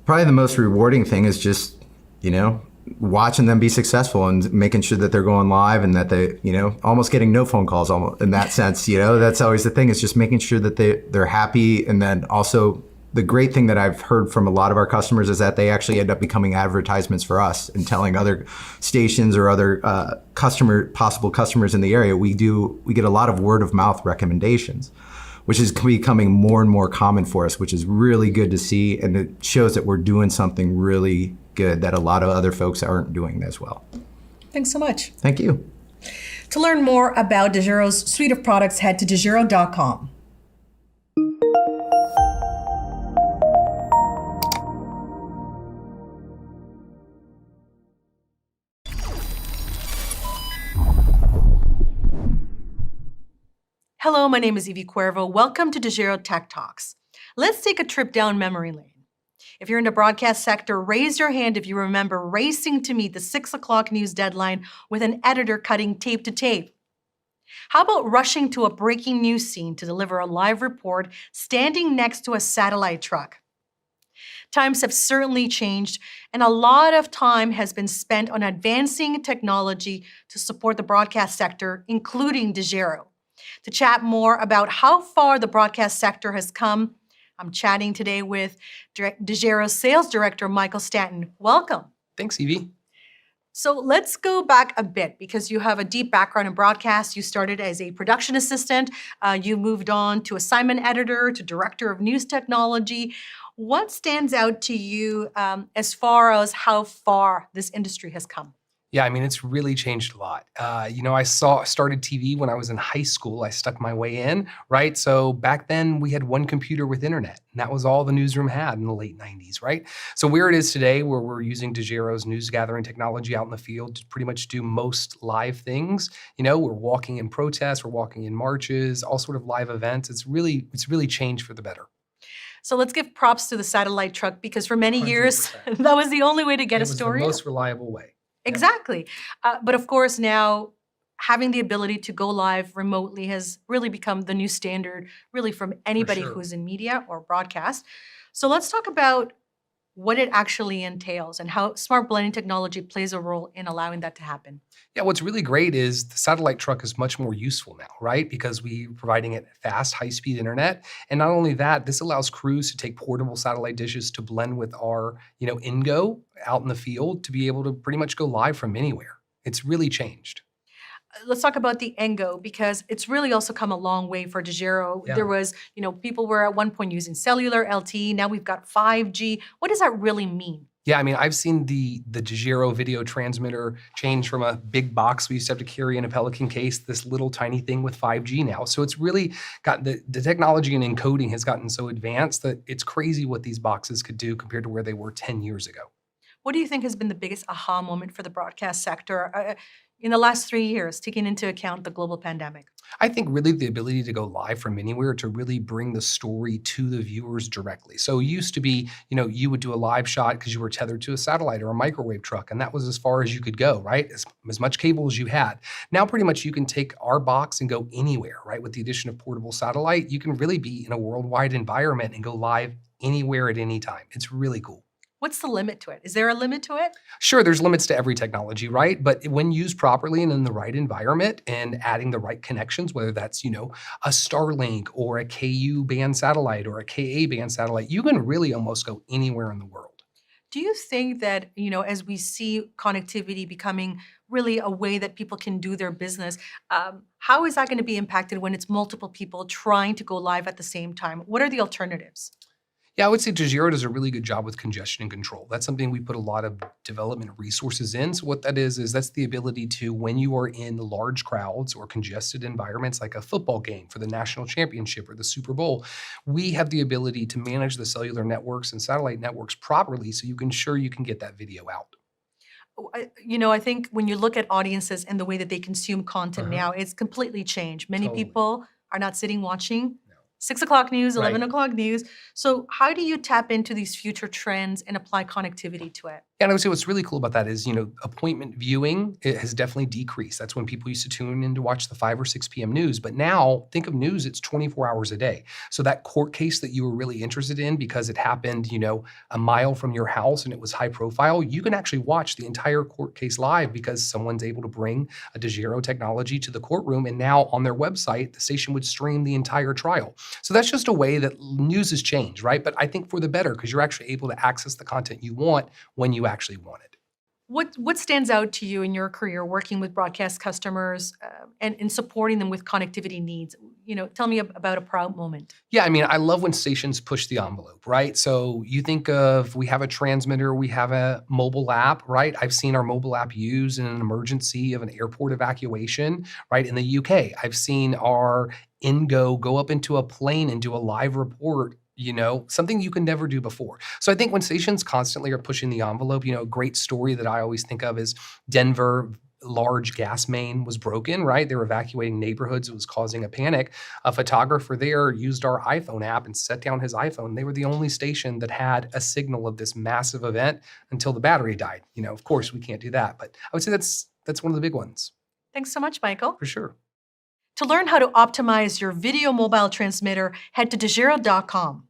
Probably the most rewarding thing is just, watching them be successful and making sure that they're going live, and that they, almost getting no phone calls almost in that sense. That's always the thing, is just making sure that they're happy. And then also the great thing that I've heard from a lot of our customers is that they actually end up becoming advertisements for us and telling other stations or other possible customers in the area. We get a lot of word of mouth recommendations, which is becoming more and more common for us, which is really good to see. And it shows that we're doing something really good that a lot of other folks aren't doing as well. Thanks so much. Thank you. To learn more about Dejero's suite of products, head to dejero.com. Hello, my name is Evie Cuervo. Welcome to Dejero Tech Talks. Let's take a trip down memory lane. If you're in the broadcast sector, raise your hand if you remember racing to meet the 6 o'clock news deadline with an editor cutting tape to tape. How about rushing to a breaking news scene to deliver a live report standing next to a satellite truck? Times have certainly changed, and a lot of time has been spent on advancing technology to support the broadcast sector, including Dejero. To chat more about how far the broadcast sector has come, I'm chatting today with Dejero's sales director, Michael Stanton. Welcome. Thanks, Evie. So let's go back a bit, because you have a deep background in broadcast. You started as a production assistant. You moved on to assignment editor, to director of news technology. What stands out to you as far as how far this industry has come? Yeah, I mean, it's really changed a lot. I started TV when I was in high school. I stuck my way in, right? So back then we had one computer with internet, and that was all the newsroom had in the late 90s, right? So where it is today, where we're using Dejero's news gathering technology out in the field to pretty much do most live things, we're walking in protests, we're walking in marches, all sort of live events. It's really changed for the better. So let's give props to the satellite truck, because for many years, that was the only way to get a story. It was the most reliable way. Exactly. But of course, now having the ability to go live remotely has really become the new standard, really, from anybody who's in media or broadcast. So let's talk about what it actually entails and how smart blending technology plays a role in allowing that to happen. Yeah, what's really great is the satellite truck is much more useful now, right? Because we're providing it fast, high-speed internet. And not only that, this allows crews to take portable satellite dishes to blend with our, INGO out in the field to be able to pretty much go live from anywhere. It's really changed. Let's talk about the NGO, because it's really also come a long way for Dejero. Yeah. There was, people were at one point using cellular LTE. Now we've got 5G. What does that really mean? Yeah, I mean, I've seen the Dejero video transmitter change from a big box we used to have to carry in a Pelican case, this little tiny thing with 5G now. So it's really got the technology and encoding has gotten so advanced that it's crazy what these boxes could do compared to where they were 10 years ago. What do you think has been the biggest aha moment for the broadcast sector in the last 3 years, taking into account the global pandemic? I think really the ability to go live from anywhere to really bring the story to the viewers directly. So it used to be, you would do a live shot because you were tethered to a satellite or a microwave truck, and that was as far as you could go, right? As much cable as you had. Now pretty much you can take our box and go anywhere, right? With the addition of portable satellite, you can really be in a worldwide environment and go live anywhere at any time. It's really cool. What's the limit to it? Is there a limit to it? Sure, there's limits to every technology, right? But when used properly and in the right environment and adding the right connections, whether that's, a Starlink or a KU band satellite or a KA band satellite, you can really almost go anywhere in the world. Do you think that, as we see connectivity becoming really a way that people can do their business, how is that going to be impacted when it's multiple people trying to go live at the same time? What are the alternatives? Yeah, I would say Dejero does a really good job with congestion control. That's something we put a lot of development resources in. So what that is that's the ability to, when you are in large crowds or congested environments like a football game for the national championship or the Super Bowl, we have the ability to manage the cellular networks and satellite networks properly so you can get that video out. I think when you look at audiences and the way that they consume content now, it's completely changed. Many people are not sitting watching 6 o'clock news, 11 o'clock news. So how do you tap into these future trends and apply connectivity to it? And I would say what's really cool about that is, appointment viewing, it has definitely decreased. That's when people used to tune in to watch the 5 or 6 p.m. news. But now, think of news, it's 24 hours a day. So that court case that you were really interested in because it happened, a mile from your house and it was high profile, you can actually watch the entire court case live because someone's able to bring a Dejero technology to the courtroom. And now on their website, the station would stream the entire trial. So that's just a way that news has changed, right? But I think for the better, because you're actually able to access the content you want when you actually want it. What stands out to you in your career working with broadcast customers and supporting them with connectivity needs? Tell me about a proud moment. Yeah, I mean, I love when stations push the envelope, right? So you think of, we have a transmitter, we have a mobile app, right? I've seen our mobile app used in an emergency of an airport evacuation, right? In the UK, I've seen our INGO go up into a plane and do a live report, something you can never do before. So I think when stations constantly are pushing the envelope, a great story that I always think of is Denver, large gas main was broken, right? They were evacuating neighborhoods. It was causing a panic. A photographer there used our iPhone app and set down his iPhone. They were the only station that had a signal of this massive event until the battery died. Of course we can't do that, but I would say that's one of the big ones. Thanks so much, Michael. For sure. To learn how to optimize your video mobile transmitter, head to dejero.com.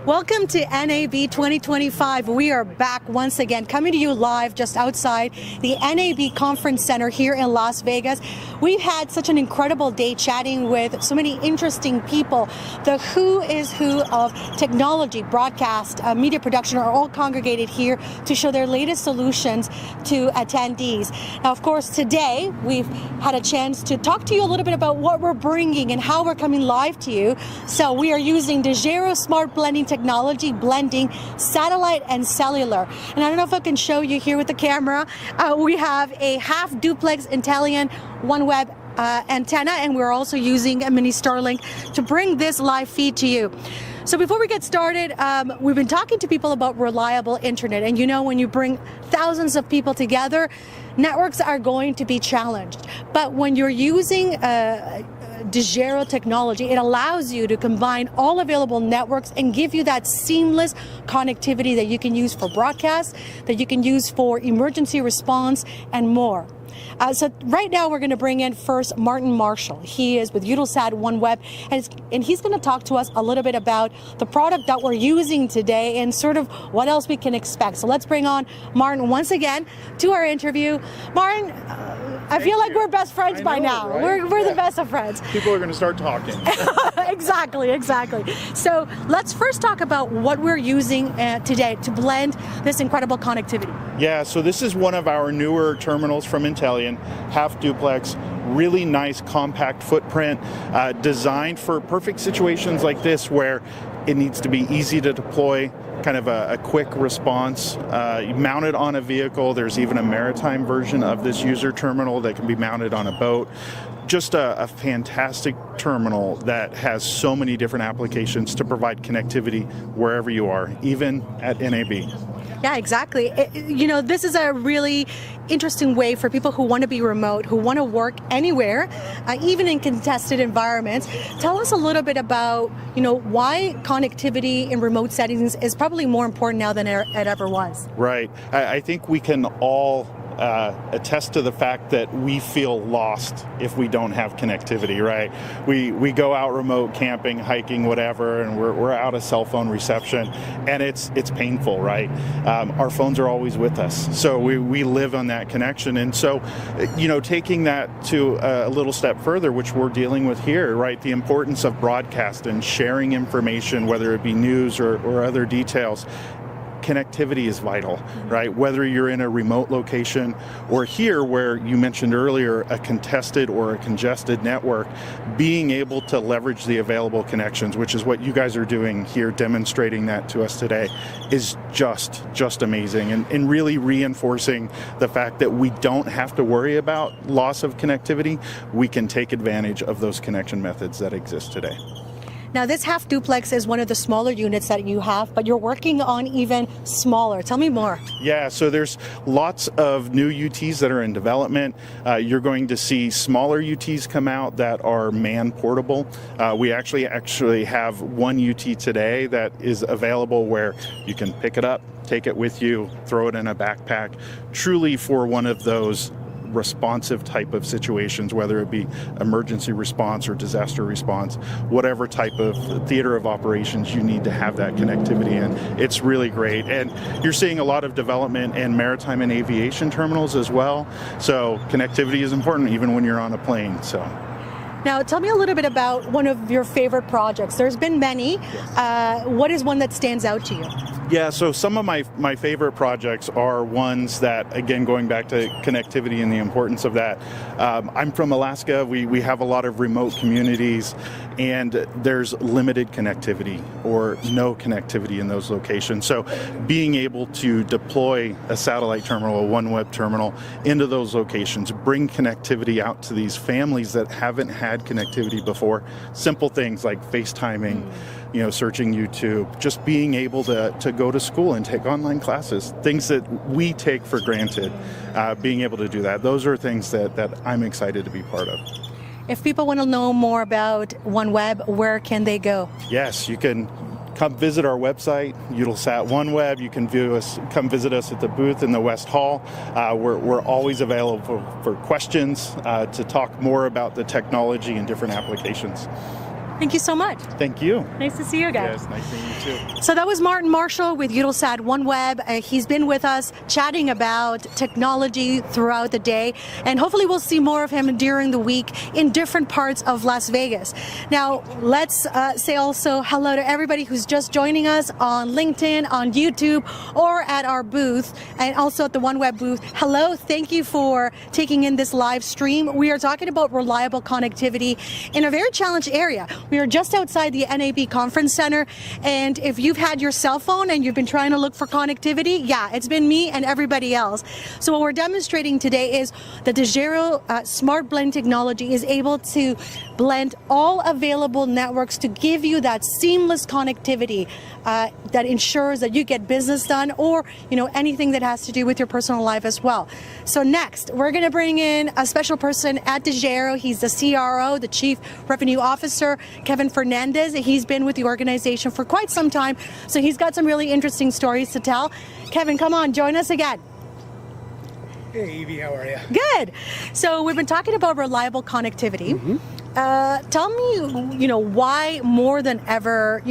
Welcome to NAB 2025. We are back once again, coming to you live just outside the NAB Conference Center here in Las Vegas. We've had such an incredible day chatting with so many interesting people. The who is who of technology, broadcast, media production are all congregated here to show their latest solutions to attendees. Now, of course, today we've had a chance to talk to you a little bit about what we're bringing and how we're coming live to you. So we are using Dejero smart blending technology, blending satellite and cellular. And I don't know if I can show you here with the camera. We have a half duplex Intellian OneWeb antenna, and we're also using a mini Starlink to bring this live feed to you. So before we get started, we've been talking to people about reliable internet. And you know, when you bring thousands of people together, networks are going to be challenged. But when you're using Dejero technology, it allows you to combine all available networks and give you that seamless connectivity that you can use for broadcast, that you can use for emergency response, and more. So right now we're going to bring in first Martin Marshall. He is with Eutelsat OneWeb, and he's going to talk to us a little bit about the product that we're using today and sort of what else we can expect. So let's bring on Martin once again to our interview. Martin, I feel like we're best friends by now. Right? We're the best of friends. People are going to start talking. Exactly. So let's first talk about what we're using today to blend this incredible connectivity. Yeah, so this is one of our newer terminals from Intellian, half duplex, really nice compact footprint, designed for perfect situations like this where it needs to be easy to deploy, kind of a quick response, mounted on a vehicle. There's even a maritime version of this user terminal that can be mounted on a boat. Just a fantastic terminal that has so many different applications to provide connectivity wherever you are, even at NAB. Yeah, exactly. This is a really interesting way for people who want to be remote, who want to work anywhere, even in contested environments. Tell us a little bit about, why connectivity in remote settings is probably more important now than it ever was. Right. I think we can all attest to the fact that we feel lost if we don't have connectivity, right? We go out remote camping, hiking, whatever, and we're out of cell phone reception, and it's painful, right? Our phones are always with us, so we live on that connection. And so, taking that to a little step further, which we're dealing with here, right? The importance of broadcast and sharing information, whether it be news or other details. Connectivity is vital, right? Whether you're in a remote location or here where you mentioned earlier a contested or a congested network, being able to leverage the available connections, which is what you guys are doing here, demonstrating that to us today, is just amazing and really reinforcing the fact that we don't have to worry about loss of connectivity. We can take advantage of those connection methods that exist today. Now, this half duplex is one of the smaller units that you have, but you're working on even smaller. Tell me more. Yeah, so there's lots of new UTs that are in development. You're going to see smaller UTs come out that are man portable. We actually have one UT today that is available where you can pick it up, take it with you, throw it in a backpack, truly for one of those responsive type of situations, whether it be emergency response or disaster response, whatever type of theater of operations you need to have that connectivity in. It's really great. And you're seeing a lot of development in maritime and aviation terminals as well. So connectivity is important even when you're on a plane. So. Now, tell me a little bit about one of your favorite projects. There's been many. Yes. What is one that stands out to you? Yeah, so some of my favorite projects are ones that, again, going back to connectivity and the importance of that. I'm from Alaska. We have a lot of remote communities, and there's limited connectivity or no connectivity in those locations. So being able to deploy a satellite terminal, a OneWeb terminal, into those locations, bring connectivity out to these families that haven't had connectivity before. Simple things like FaceTiming, searching YouTube, just being able to go to school and take online classes, things that we take for granted, being able to do that. Those are things that I'm excited to be part of. If people want to know more about OneWeb, where can they go? Yes, you can come visit our website, Eutelsat OneWeb. You can come visit us at the booth in the West Hall. We're always available for questions, to talk more about the technology and different applications. Thank you so much. Thank you. Nice to see you again. Yes, nice seeing you too. So that was Martin Marshall with Eutelsat OneWeb. He's been with us chatting about technology throughout the day, and hopefully we'll see more of him during the week in different parts of Las Vegas. Now, let's say also hello to everybody who's just joining us on LinkedIn, on YouTube, or at our booth, and also at the OneWeb booth. Hello, thank you for taking in this live stream. We are talking about reliable connectivity in a very challenged area. We are just outside the NAB Conference Center, and if you've had your cell phone and you've been trying to look for connectivity, yeah, it's been me and everybody else. So what we're demonstrating today is the Dejero Smart Blend technology is able to blend all available networks to give you that seamless connectivity that ensures that you get business done, or anything that has to do with your personal life as well. So next, we're going to bring in a special person at Dejero. He's the CRO, the Chief Revenue Officer, Kevin Fernandez. He's been with the organization for quite some time, so he's got some really interesting stories to tell. Kevin, come on, join us again. Hey, Evie, how are you? Good. So we've been talking about reliable connectivity. Tell me, why more than ever,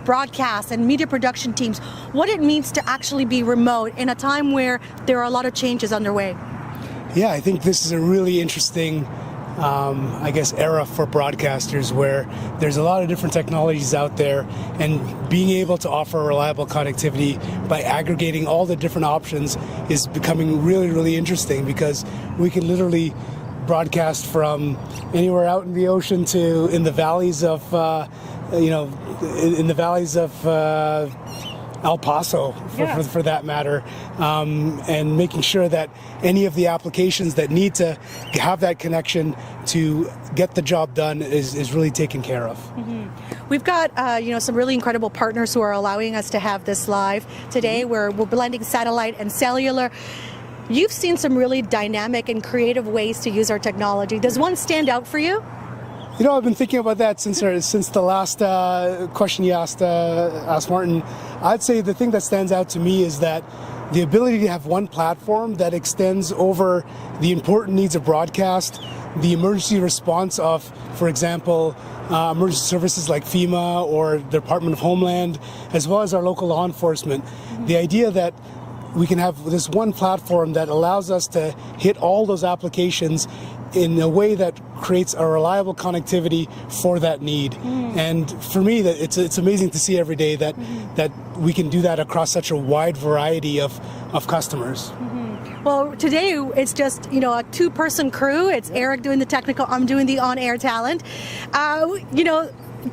broadcast and media production teams, what it means to actually be remote in a time where there are a lot of changes underway. Yeah, I think this is a really interesting era for broadcasters, where there's a lot of different technologies out there, and being able to offer reliable connectivity by aggregating all the different options is becoming really, really interesting, because we can literally broadcast from anywhere out in the ocean to in the valleys of El Paso, for that matter, and making sure that any of the applications that need to have that connection to get the job done is really taken care of. We've got some really incredible partners who are allowing us to have this live today, where we're blending satellite and cellular. You've seen some really dynamic and creative ways to use our technology. Does one stand out for you? I've been thinking about that since the last question you asked Martin. I'd say the thing that stands out to me is that the ability to have one platform that extends over the important needs of broadcast, the emergency response of, for example, emergency services like FEMA or the Department of Homeland, as well as our local law enforcement. The idea that we can have this one platform that allows us to hit all those applications in a way that creates a reliable connectivity for that need. And for me, that it's amazing to see every day that we can do that across such a wide variety of customers. Well, today it's just, a two-person crew. It's Eric doing the technical, I'm doing the on-air talent.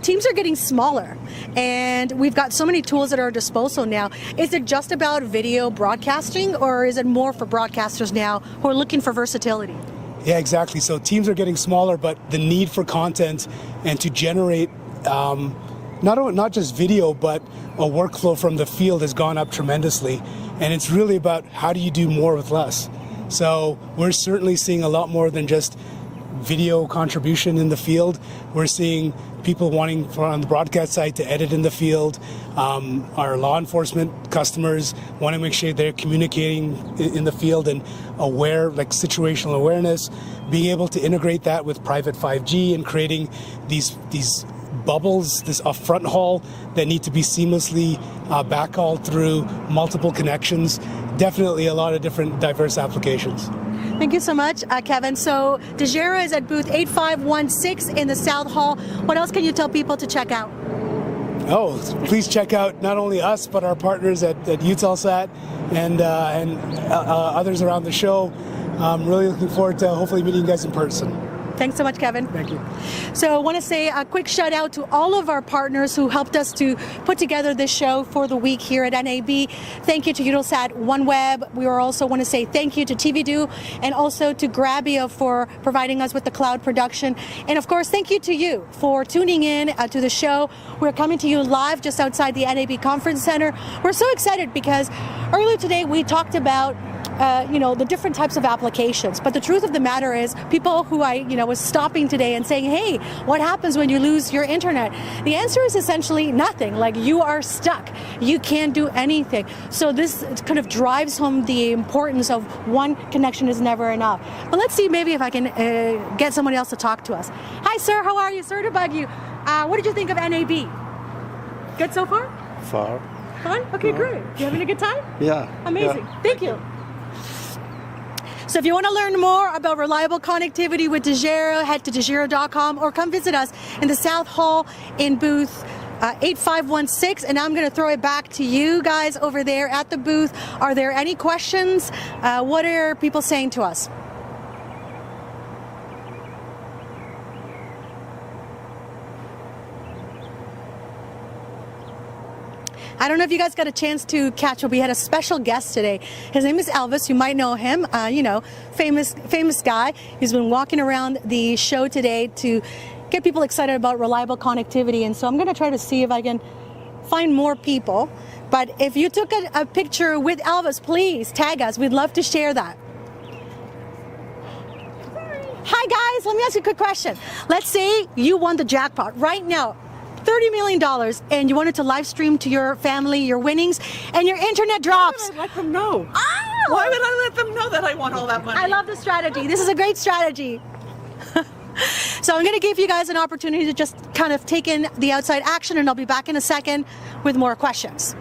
Teams are getting smaller, and we've got so many tools at our disposal now. Is it just about video broadcasting, or is it more for broadcasters now who are looking for versatility? Yeah, exactly. So teams are getting smaller, but the need for content and to generate not just video, but a workflow from the field has gone up tremendously. And it's really about how do you do more with less. So we're certainly seeing a lot more than just video contribution in the field. We're seeing people wanting on the broadcast side to edit in the field. Our law enforcement customers want to make sure they're communicating in the field and aware, like situational awareness, being able to integrate that with private 5G and creating these bubbles, this front haul that need to be seamlessly backhauled through multiple connections. Definitely a lot of different diverse applications. Thank you so much, Kevin. So Dejero is at booth 8516 in the South Hall. What else can you tell people to check out? Oh, please check out not only us, but our partners at Eutelsat and others around the show. I'm really looking forward to hopefully meeting you guys in person. Thanks so much, Kevin. Thank you. So I want to say a quick shout out to all of our partners who helped us to put together this show for the week here at NAB. Thank you to Eutelsat OneWeb. We also want to say thank you to TVDo and also to Grabio for providing us with the cloud production. And of course, thank you to you for tuning in to the show. We're coming to you live just outside the NAB Conference Center. We're so excited because earlier today we talked about the different types of applications. But the truth of the matter is, people who I was stopping today and saying, hey, what happens when you lose your internet? The answer is essentially nothing. Like, you are stuck. You can't do anything. So this kind of drives home the importance of one connection is never enough. But let's see maybe if I can get someone else to talk to us. Hi, sir. How are you? Sorry to bug you. What did you think of NAB? Good so far? Far. Fun? Okay, great. You having a good time? Yeah. Amazing. Yeah. Thank you. So if you want to learn more about reliable connectivity with Dejero, head to dejero.com or come visit us in the South Hall in booth 8516. And I'm going to throw it back to you guys over there at the booth. Are there any questions? What are people saying to us? I don't know if you guys got a chance to catch up. We had a special guest today. His name is Elvis. You might know him. Famous guy. He's been walking around the show today to get people excited about reliable connectivity. And so I'm going to try to see if I can find more people. But if you took a picture with Elvis, please tag us. We'd love to share that. Hi guys, let me ask you a quick question. Let's say you won the jackpot right now. $30 million, and you wanted to live stream to your family your winnings, and your internet drops. Why would I let them know? Oh! Why would I let them know that I won all that money? I love the strategy. This is a great strategy. So I'm going to give you guys an opportunity to just kind of take in the outside action, and I'll be back in a second with more questions.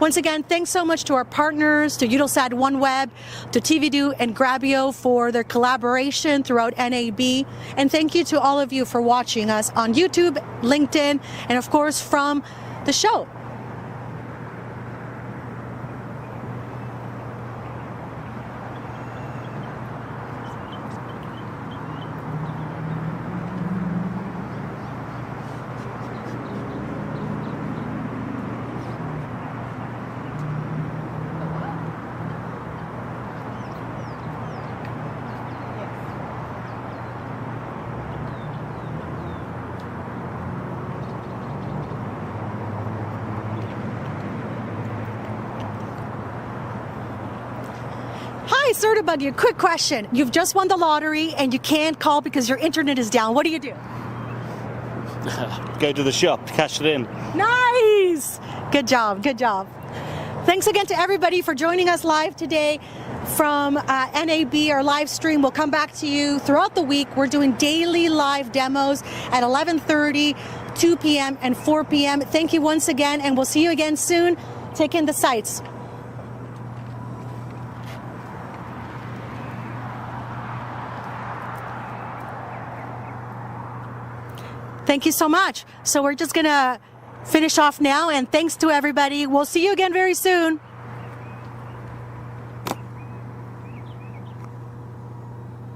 Once again, thanks so much to our partners, to Eutelsat OneWeb, to TVDo and Grabio for their collaboration throughout NAB. And thank you to all of you for watching us on YouTube, LinkedIn, and of course from the show. Hi, sorry to bug you. Quick question. You've just won the lottery and you can't call because your internet is down. What do you do? Go to the shop, cash it in. Nice! Good job, good job. Thanks again to everybody for joining us live today from NAB. Our live stream will come back to you throughout the week. We're doing daily live demos at 11:30, 2 p.m. and 4 p.m. Thank you once again, and we'll see you again soon. Take in the sights. Thank you so much. So we're just going to finish off now, and thanks to everybody. We'll see you again very soon.